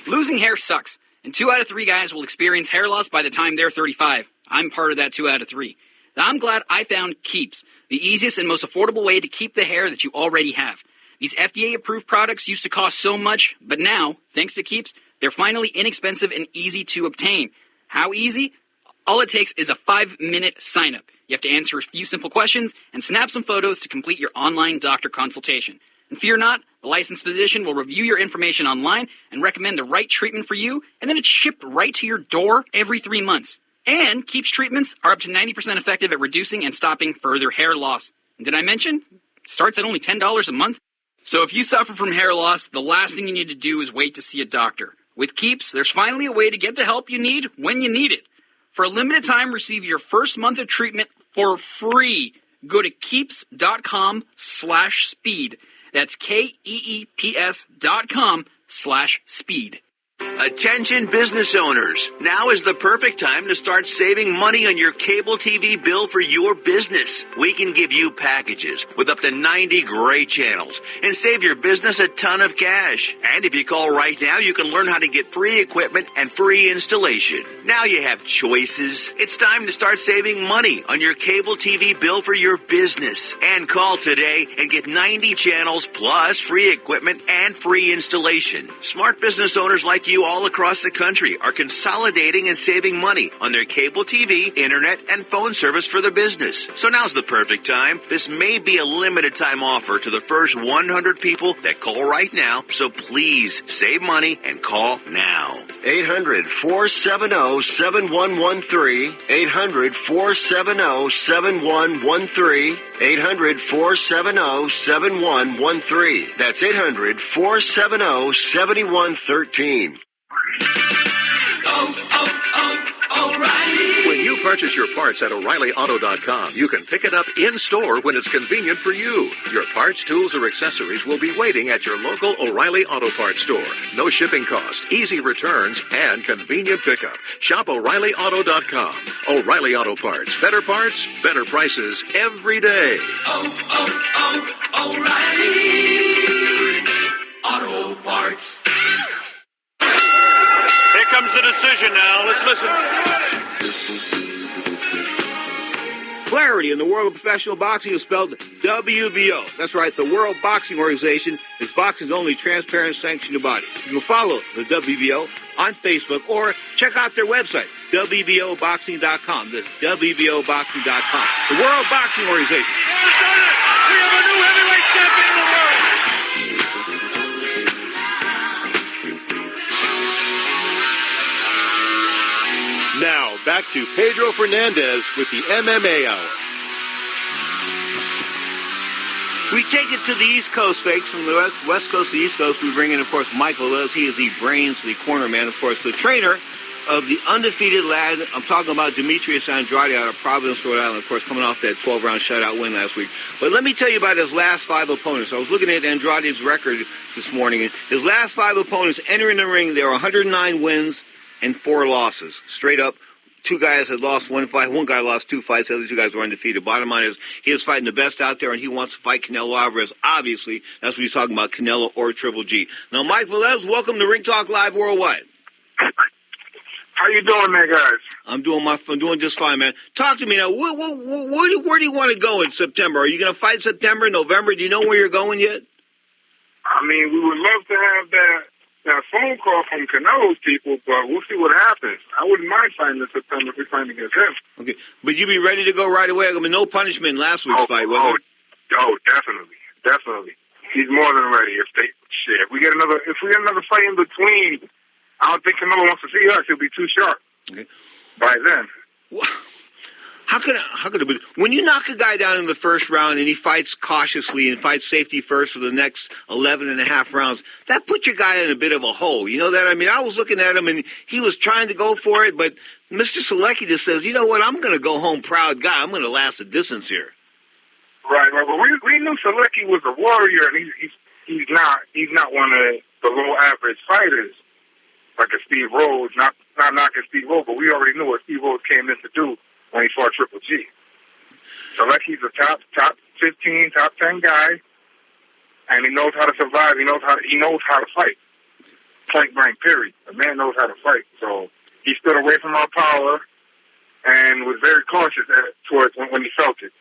Losing hair sucks, and 2 out of 3 guys will experience hair loss by the time they're 35. I'm part of that 2 out of 3. Now, I'm glad I found Keeps, the easiest and most affordable way to keep the hair that you already have. These FDA-approved products used to cost so much, but now, thanks to Keeps, they're finally inexpensive and easy to obtain. How easy? All it takes is a 5-minute sign-up. You have to answer a few simple questions and snap some photos to complete your online doctor consultation. And fear not, the licensed physician will review your information online and recommend the right treatment for you, and then it's shipped right to your door every 3 months. And Keeps treatments are up to 90% effective at reducing and stopping further hair loss. And did I mention? It starts at only $10 a month. So if you suffer from hair loss, the last thing you need to do is wait to see a doctor. With Keeps, there's finally a way to get the help you need when you need it. For a limited time, receive your first month of treatment for free. Go to keeps.com/speed. That's KEEPS.com/speed. Attention business owners. Now is the perfect time to start saving money on your cable TV bill for your business. We can give you packages with up to 90 great channels and save your business a ton of cash. And if you call right now, you can learn how to get free equipment and free installation. Now you have choices. It's time to start saving money on your cable TV bill for your business. And call today and get 90 channels plus free equipment and free installation. Smart business owners like you all across the country are consolidating and saving money on their cable TV, internet, and phone service for their business. So now's the perfect time. This may be a limited time offer to the first 100 people that call right now. So please save money and call now. 800-470-7113. 800-470-7113. 800-470-7113. That's 800-470-7113. When you purchase your parts at O'ReillyAuto.com, you can pick it up in-store when it's convenient for you. Your parts, tools, or accessories will be waiting at your local O'Reilly Auto Parts store. No shipping cost, easy returns, and convenient pickup. Shop O'ReillyAuto.com. O'Reilly Auto Parts. Better prices every day. O'Reilly Auto Parts. Here comes the decision now. Let's listen. Clarity in the world of professional boxing is spelled WBO. That's right, the World Boxing Organization is boxing's only transparent sanctioned body. You can follow the WBO on Facebook or check out their website, WBOboxing.com. That's WBOboxing.com. The World Boxing Organization. We have a new heavyweight champion in the world. Now, back to Pedro Fernandez with the MMA Hour. We take it to the East Coast, folks. From the West Coast to the East Coast, we bring in, of course, Mike Veloz. He is the brains, the corner man, of course, the trainer of the undefeated lad. I'm talking about Demetrius Andrade out of Providence, Rhode Island, of course, coming off that 12-round shutout win last week. But let me tell you about his last 5 opponents. I was looking at Andrade's record this morning, and his last 5 opponents entering the ring, there are 109 wins and 4 losses. Straight up, 2 guys had lost 1 fight. 1 guy lost 2 fights. The other 2 guys were undefeated. Bottom line is he is fighting the best out there, and he wants to fight Canelo Alvarez. Obviously, that's what he's talking about, Canelo or Triple G. Now, Mike Veloz, welcome to Ring Talk Live Worldwide. How you doing there, guys? I'm doing just fine, man. Talk to me now. Where do you want to go in September? Are you going to fight September, November? Do you know where you're going yet? I mean, we would love to have that phone call from Canelo's people, but we'll see what happens. I wouldn't mind fighting in September if we fight against him. Okay, but you be ready to go right away? I mean, no punishment in last week's fight, was there? Oh, definitely. He's more than ready. If we get another fight in between, I don't think Canelo wants to see us. He'll be too sharp by then. How could it be? When you knock a guy down in the first round and he fights cautiously and fights safety first for the next 11 and a half rounds, that puts your guy in a bit of a hole. You know that? I mean, I was looking at him and he was trying to go for it, but Mr. Selecki just says, you know what, I'm going to go home proud guy. I'm going to last the distance here. Right. Well, we knew Selecki was a warrior, and he's not one of the low average fighters like a Steve Rhodes. Not knocking Steve Rhodes, but we already knew what Steve Rhodes came in to do when he fought Triple G. Selecki's a top 15, top 10 guy, and he knows how to survive. He knows how to fight. Point blank, period. The man knows how to fight. So he stood away from our power and was very cautious towards when he felt it.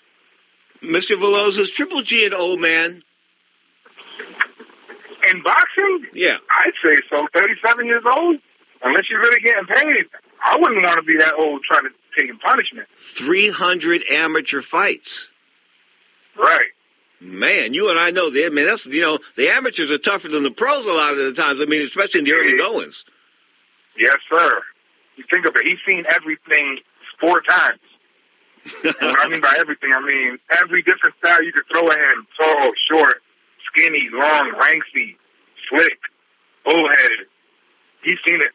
Mr. Veloz, is Triple G an old man? In boxing? Yeah. I'd say so. 37 years old? Unless you're really getting paid. I wouldn't want to be that old trying to take punishment. 300 amateur fights. Right. Man, you and I know that. Man, that's, the amateurs are tougher than the pros a lot of the times. I mean, especially in the early goings. Yes, sir. You think of it. He's seen everything 4 times. And what I mean by everything, I mean every different style you could throw at him. Tall, short, skinny, long, lengthy, slick, bullheaded. He's seen it.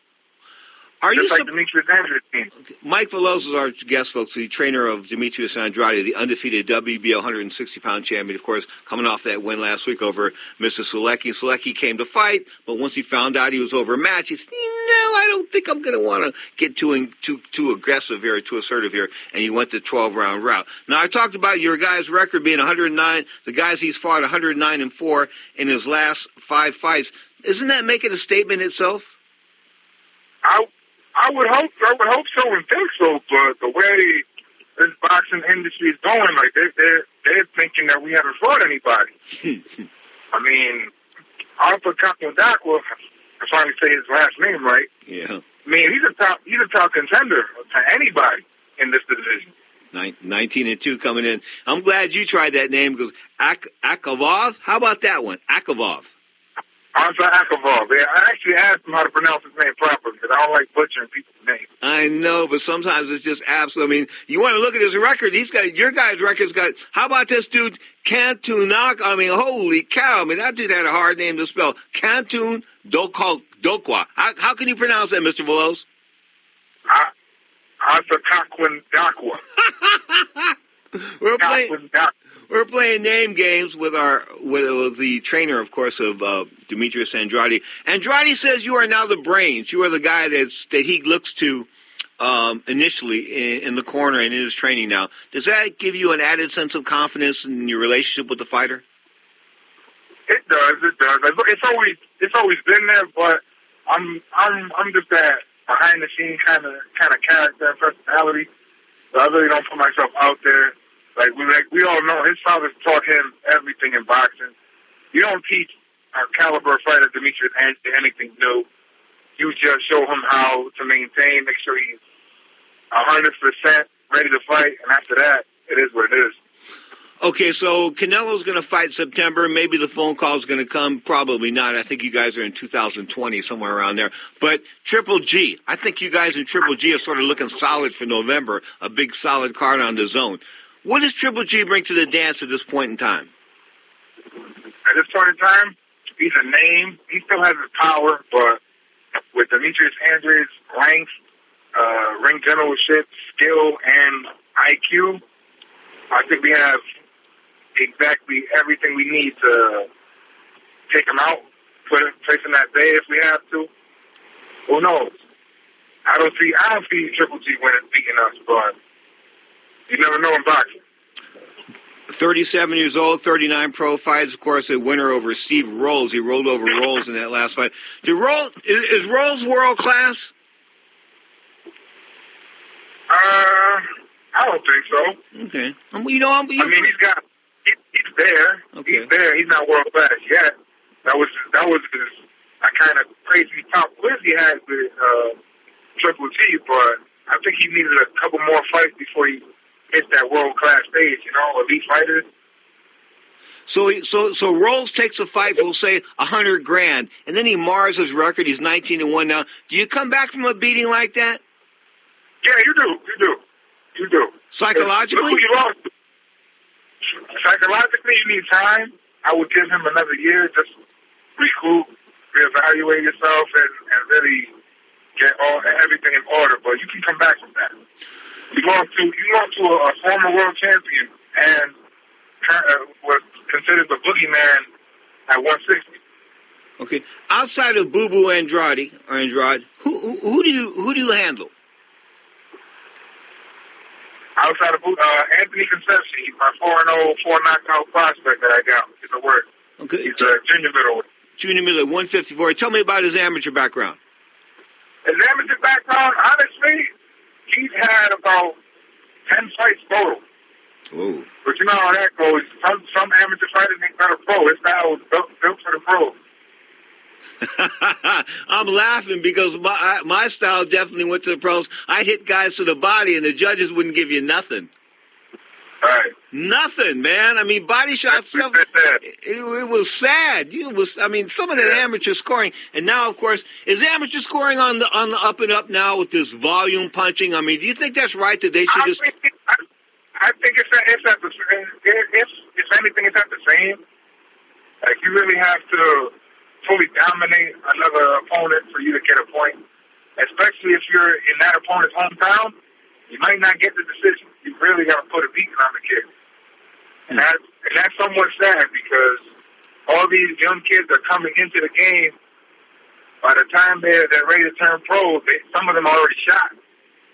Just like Demetrius Andrade. Mike Veloz is our guest, folks, the trainer of Demetrius Andrade, the undefeated WBO 160-pound champion, of course, coming off that win last week over Mr. Selecki. Selecki came to fight, but once he found out he was overmatched, he said, no, I don't think I'm going to want to get too aggressive here, too assertive here, and he went the 12-round route. Now, I talked about your guy's record being 109, the guys he's fought 109-4 in his last 5 fights. Isn't that making a statement itself? I would hope so and think so, but the way this boxing industry is going, like they're thinking that we haven't fought anybody. I mean, Arthur Kakwadakwa, I finally say his last name right. Yeah. I mean, he's a top contender to anybody in this division. 19-2 coming in. I'm glad you tried that name because Akavov. How about that one, Akavov? Arthur Akavov. Yeah, I actually asked him how to pronounce his name properly because I don't like butchering people's names. I know, but sometimes it's just absolute. I mean, you want to look at his record. Your guy's record's got. How about this dude, Cantunak? I mean, holy cow! I mean, that dude had a hard name to spell. Cantun Dokwa. How can you pronounce that, Mr. Veloz? Arthur Kakwadakwa. We're playing name games with the trainer, of course, of Demetrius Andrade. Andrade says you are now the brains. You are the guy that he looks to initially in the corner and in his training now. Does that give you an added sense of confidence in your relationship with the fighter? It does. It's always been there, but I'm just that behind the scenes kind of character and personality. So I really don't put myself out there. Like we all know, his father taught him everything in boxing. You don't teach a caliber fighter Demetrius Andrade anything new. You just show him how to maintain, make sure he's 100% ready to fight, and after that, it is what it is. Okay, so Canelo's going to fight September. Maybe the phone call is going to come. Probably not. I think you guys are in 2020, somewhere around there. But Triple G, I think you guys in Triple G are sort of looking solid for November, a big solid card on the zone. What does Triple G bring to the dance at this point in time? At this point in time, he's a name. He still has his power, but with Demetrius Andrade's length, ring generalship, skill, and IQ, I think we have exactly everything we need to take him out, place him that bay if we have to. Who knows? I don't see Triple G beating us, but you never know in boxing. 37 years old, 39 pro fights. Of course, a winner over Steve Rolls. He rolled over Rolls in that last fight. Is Rolls world class? I don't think so. Okay. he's there. Okay. He's there. He's not world class yet. That was his kind of crazy top quiz he had with Triple G, but I think he needed a couple more fights before he hit that world class stage. Elite fighters. So Rolls takes a fight for, we'll say, $100,000, and then he mars his record. He's 19-1 now. Do you come back from a beating like that? Yeah, you do. Psychologically? Look who you lost to. Psychologically, you need time. I would give him another year, just recoup, reevaluate yourself, and really get everything in order. But you can come back from that. You lost to a former world champion and was considered the boogeyman at 160. Okay. Outside of Boo Boo Andrade, who do you handle? Outside of Anthony Concepcion, he's my 4-0, 4-knockout prospect that I got in the work. Okay. He's a junior middleweight. Junior middleweight, 154. Tell me about his amateur background. His amateur background, honestly, he's had about 10 fights total. Ooh. But you know how that goes. Some amateur fighters ain't got a pro. His style was built for the pros. I'm laughing because my style definitely went to the pros. I hit guys to the body, and the judges wouldn't give you nothing. Right. Nothing, man. I mean, body shot stuff. It was sad. Some of that amateur scoring, and now, of course, is amateur scoring on the up and up now with this volume punching? I mean, do you think that's right that they should just? I think it's at the same. If anything, it's at the same. Like you really have to fully dominate another opponent for you to get a point, especially if you're in that opponent's hometown. You might not get the decision. You really got to put a beating on the kid. And that's somewhat sad because all these young kids are coming into the game. By the time they're ready to turn pro, some of them are already shot.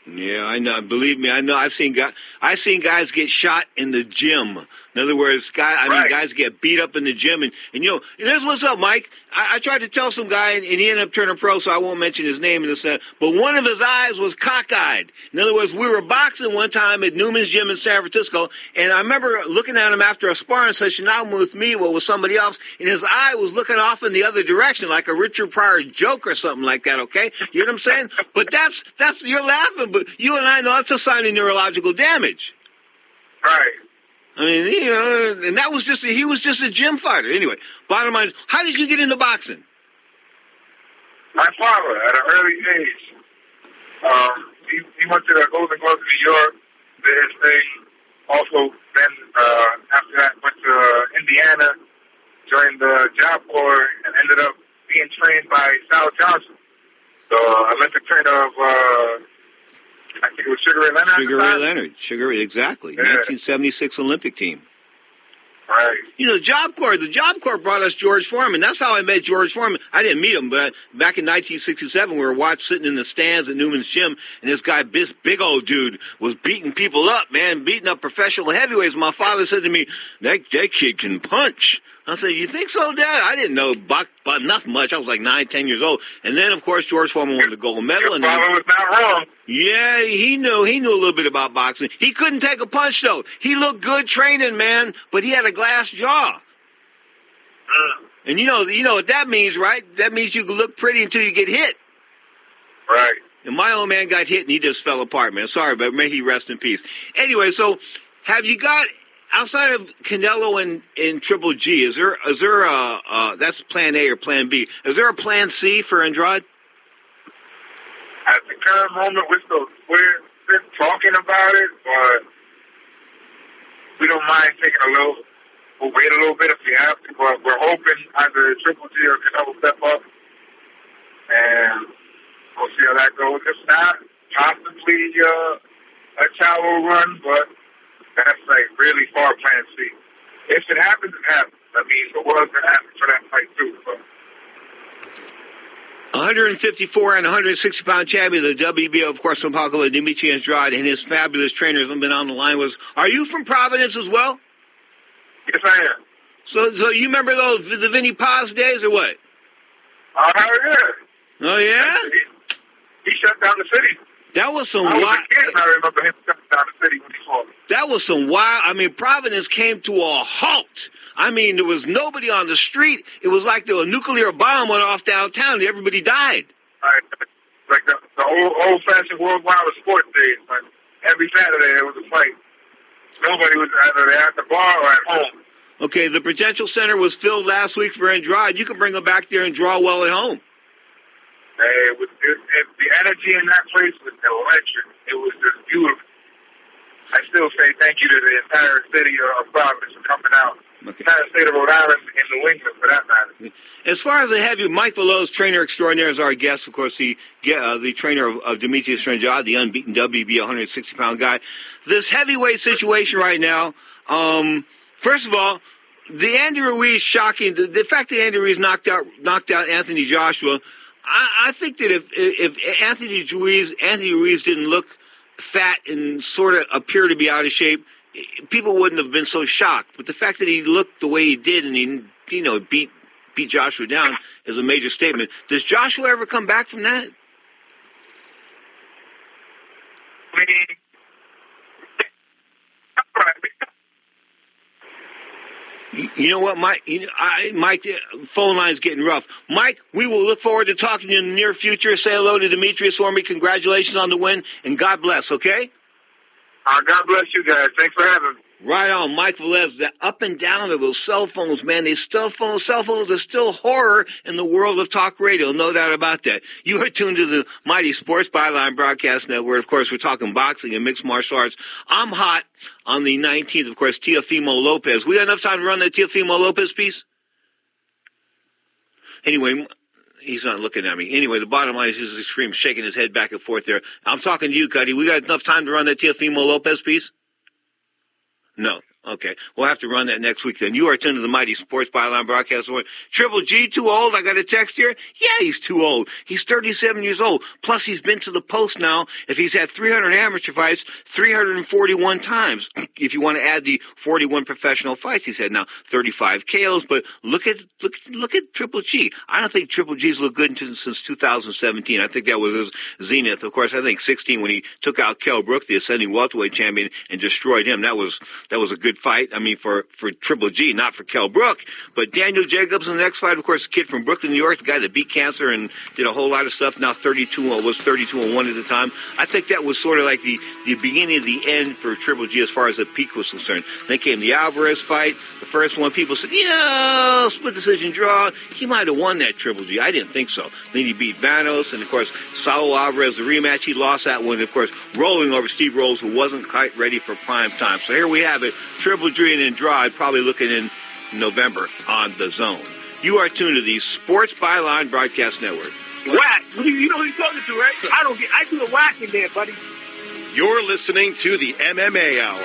Yeah, I know. Believe me, I know. I've seen guys get shot in the gym. In other words, guys get beat up in the gym, and here's what's up, Mike. I tried to tell some guy, and he ended up turning pro, so I won't mention his name in this. But one of his eyes was cockeyed. In other words, we were boxing one time at Newman's Gym in San Francisco, and I remember looking at him after a sparring session, not with me, but with somebody else, and his eye was looking off in the other direction, like a Richard Pryor joke or something like that. Okay, you know what I'm saying? But that's you're laughing, but you and I know that's a sign of neurological damage. Right. I mean, and that was he was just a gym fighter. Anyway, bottom line is, how did you get into boxing? My father, at an early age, he went to the Golden Gloves in New York, did his thing. Also, then after that, went to Indiana, joined the Job Corps, and ended up being trained by Sal Johnson, the Olympic trainer of, I think it was Sugar Ray Leonard. Sugar Ray, exactly. Yeah. 1976 Olympic team. Right. The Job Corps brought us George Foreman. That's how I met George Foreman. I didn't meet him, but back in 1967, we were sitting in the stands at Newman's Gym, and this guy, this big old dude, was beating people up, man, beating up professional heavyweights. My father said to me, that kid can punch. I said, you think so, Dad? I didn't know but nothing much. I was like 9, 10 years old. And then, of course, George Foreman won the gold medal. Your father was not wrong. Yeah, he knew a little bit about boxing. He couldn't take a punch, though. He looked good training, man, but he had a glass jaw. And you know what that means, right? That means you can look pretty until you get hit. Right. And my old man got hit, and he just fell apart, man. Sorry, but may he rest in peace. Anyway, so have you got... Outside of Canelo and Triple G, is there that's plan A or plan B? Is there a plan C for Andrade? At the current moment, we're talking about it, but we don't mind taking we'll wait a little bit if we have to, but we're hoping either Triple G or Canelo step up, and we'll see how that goes. If not, possibly a shallow run, but that's like really far plan C. If it happens, it happens. I mean, the world's going to happen for that fight too. But 154 and 160-pound champion of the WBO, of course, from Pacquiao, Demetrius Andrade, and his fabulous trainers have been on the line with us. Are you from Providence as well? Yes, I am. So you remember the Vinny Paz days or what? Oh, yeah. Oh, yeah? He shut down the city. That was some wild. I remember him shutting down the city when he fought. That was some wild. I mean, Providence came to a halt. I mean, there was nobody on the street. It was like a nuclear bomb went off downtown and everybody died. Right. Like the old-fashioned worldwide sports days. Like every Saturday there was a fight. Nobody was either at the bar or at home. Okay, the Prudential Center was filled last week for Andrade. You can bring him back there and draw well at home. The energy in that place was electric. It was just beautiful. I still say thank you to the entire city of Providence for coming out. Okay. Entire state of Rhode Island and New England, for that matter. As far as the heavy, Mike Veloz, trainer extraordinaire, is our guest. Of course, the trainer of Demetrius Andrade, the unbeaten WB 160-pound guy. This heavyweight situation right now, first of all, the Andy Ruiz shocking. The fact that Andy Ruiz knocked out Anthony Joshua, I think that if Anthony Ruiz didn't look fat and sort of appear to be out of shape, people wouldn't have been so shocked. But the fact that he looked the way he did and he, beat Joshua down is a major statement. Does Joshua ever come back from that? You know what, Mike? Mike, phone line's getting rough. Mike, we will look forward to talking to you in the near future. Say hello to Demetrius for me. Congratulations on the win, and God bless, okay? God bless you guys. Thanks for having me. Right on, Mike Veloz. The up and down of those cell phones, man. Cell phones are still horror in the world of talk radio. No doubt about that. You are tuned to the Mighty Sports Byline Broadcast Network. Of course, we're talking boxing and mixed martial arts. I'm hot on the 19th, of course, Teofimo Lopez. We got enough time to run that Teofimo Lopez piece? Anyway, he's not looking at me. Anyway, the bottom line is he's screaming, shaking his head back and forth there. I'm talking to you, Cuddy. We got enough time to run that Teofimo Lopez piece? No. Okay. We'll have to run that next week then. You are tuned to the Mighty Sports Byline Broadcast. Triple G, too old? I got a text here. Yeah, he's too old. He's 37 years old. Plus, he's been to the post now. If he's had 300 amateur fights, 341 times. If you want to add the 41 professional fights he's had now, 35 KOs. But look at Triple G. I don't think Triple G's looked good since 2017. I think that was his zenith. Of course, I think 16 when he took out Kell Brook, the ascending welterweight champion, and destroyed him. That was a good fight. I mean, for Triple G, not for Kell Brook. But Daniel Jacobs in the next fight, of course, a kid from Brooklyn, New York, the guy that beat cancer and did a whole lot of stuff. Now 32-1 at the time. I think that was sort of like the beginning of the end for Triple G as far as the peak was concerned. Then came the Alvarez fight. The first one, people said, split decision draw. He might have won that, Triple G. I didn't think so. Then he beat Vanos, and of course, Saul Alvarez, the rematch. He lost that one, of course, rolling over Steve Rolls, who wasn't quite ready for prime time. So here we have it. Triple G and Andrade probably looking in November on the Zone. You are tuned to the Sports Byline Broadcast Network. Whack. You know who you're talking to, right? I do the whack in there, buddy. You're listening to the MMA Hour.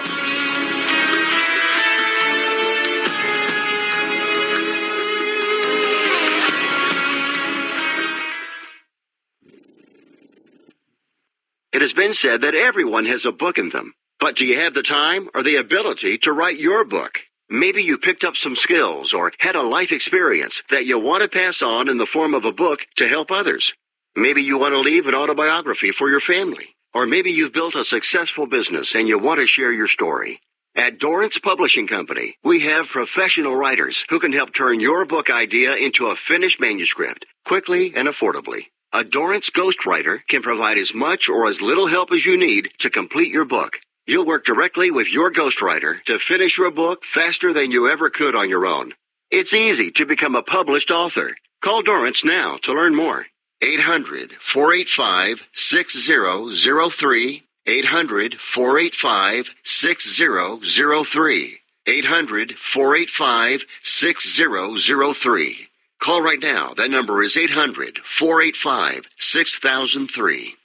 It has been said that everyone has a book in them. But do you have the time or the ability to write your book? Maybe you picked up some skills or had a life experience that you want to pass on in the form of a book to help others. Maybe you want to leave an autobiography for your family. Or maybe you've built a successful business and you want to share your story. At Dorrance Publishing Company, we have professional writers who can help turn your book idea into a finished manuscript quickly and affordably. A Dorrance ghostwriter can provide as much or as little help as you need to complete your book. You'll work directly with your ghostwriter to finish your book faster than you ever could on your own. It's easy to become a published author. Call Dorrance now to learn more. 800-485-6003. 800-485-6003. 800-485-6003. Call right now. That number is 800-485-6003.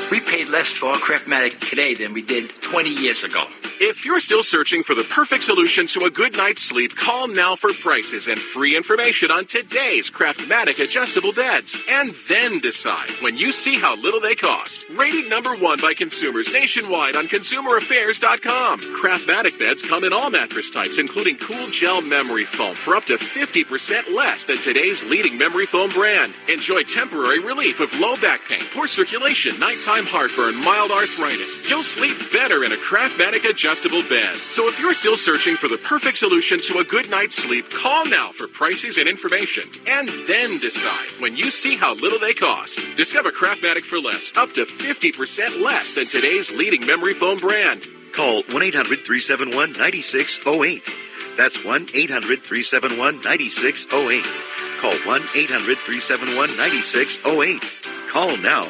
We paid less for our Craftmatic today than we did 20 years ago. If you're still searching for the perfect solution to a good night's sleep, call now for prices and free information on today's Craftmatic adjustable beds. And then decide when you see how little they cost. Rated #1 by consumers nationwide on ConsumerAffairs.com. Craftmatic beds come in all mattress types, including cool gel memory foam for up to 50% less than today's leading memory foam brand. Enjoy temporary relief of low back pain, poor circulation, nighttime heartburn, mild arthritis. You'll sleep better in a Craftmatic adjustable bed. So if you're still searching for the perfect solution to a good night's sleep, call now for prices and information. And then decide when you see how little they cost. Discover Craftmatic for less, up to 50% less than today's leading memory foam brand. Call 1-800-371-9608. That's 1-800-371-9608. Call 1-800-371-9608. Call now.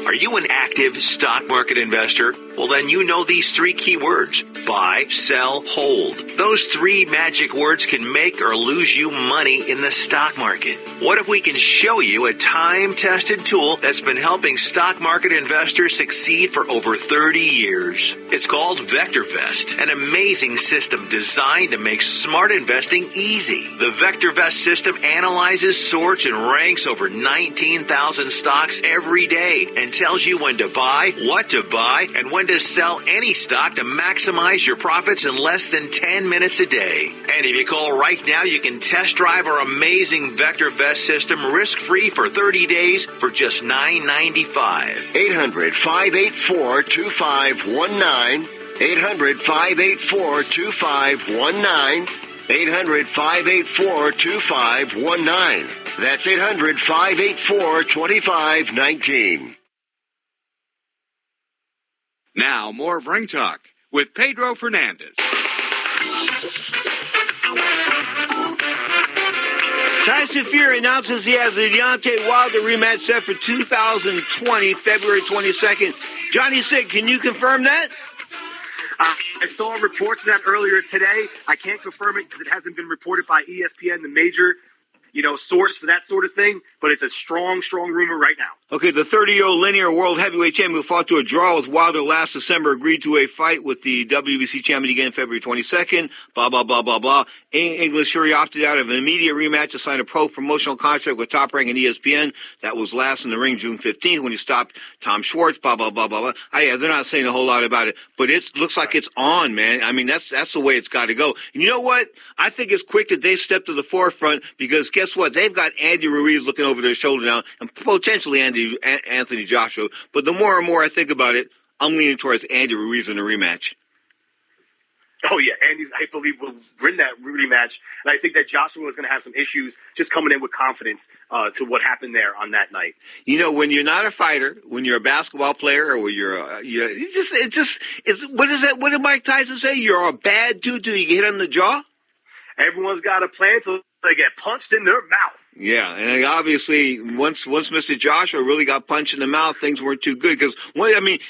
Are you an active stock market investor? Well, then you know these three key words: buy, sell, hold. Those three magic words can make or lose you money in the stock market. What if we can show you a time-tested tool that's been helping stock market investors succeed for over 30 years? It's called VectorVest, an amazing system designed to make smart investing easy. The VectorVest system analyzes, sorts, and ranks over 19,000 stocks every day and tells you when to buy, what to buy, and when to sell any stock to maximize your profits in less than 10 minutes a day. And if you call right now, you can test drive our amazing VectorVest system risk-free for 30 days for just $9.95. 800-584-2519. 800-584-2519. 800-584-2519. That's 800-584-2519. Now, more of Ring Talk with Pedro Fernandez. Tyson Fury announces he has the Deontay Wilder rematch set for 2020, February 22nd. Johnny Sig, can you confirm that? I saw reports of that earlier today. I can't confirm it because it hasn't been reported by ESPN, the major source for that sort of thing, but it's a strong rumor right now. Okay, the 30-year-old linear world heavyweight champion who fought to a draw with Wilder last December agreed to a fight with the WBC champion again February 22nd, blah, blah, blah, blah, blah. English Fury opted out of an immediate rematch to sign a pro-promotional contract with Top Rank and ESPN. That was last in the ring June 15th when he stopped Tom Schwartz, blah, blah, blah, blah, blah. Yeah, they're not saying a whole lot about it, but it looks like it's on, man. I mean, that's the way it's got to go. And you know what? I think it's quick that they step to the forefront because guess what? They've got Andy Ruiz looking over their shoulder now and potentially Anthony Joshua. But the more and more I think about it, I'm leaning towards Andy Ruiz in the rematch. Oh, yeah. Andy's, I believe, will win that rematch. And I think that Joshua is going to have some issues just coming in with confidence to what happened there on that night. You know, when you're not a fighter, when you're a basketball player or when what is that? What did Mike Tyson say? You're a bad dude till you get hit on the jaw? Everyone's got a plan till they get punched in their mouth. Yeah, and obviously, once Mr. Joshua really got punched in the mouth, things weren't too good. Because,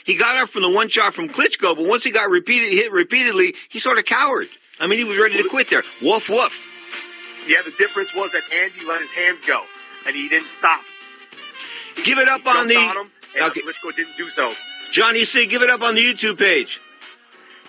he got up from the one shot from Klitschko, but once he got hit repeatedly, he sort of cowered. I mean, he was ready to quit there. Woof, woof. Yeah, the difference was that Andy let his hands go, and he didn't stop. Give it up on the... Okay. Klitschko didn't do so. Johnny C., give it up on the YouTube page.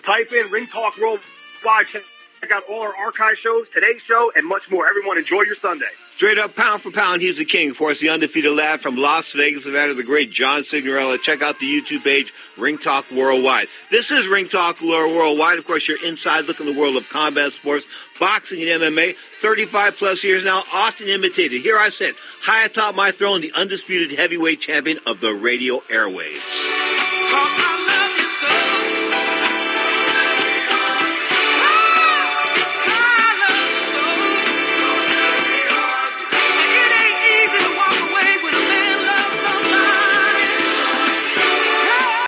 Type in Ring Talk Worldwide. Check out all our archive shows, today's show, and much more. Everyone, enjoy your Sunday. Straight up, pound for pound, he's the king. Of course, the undefeated lad from Las Vegas, Nevada, the great John Signorella. Check out the YouTube page, Ring Talk Worldwide. This is Ring Talk Worldwide. Of course, you're inside looking at the world of combat sports, boxing and MMA. 35-plus years now, often imitated. Here I sit, high atop my throne, the undisputed heavyweight champion of the radio airwaves.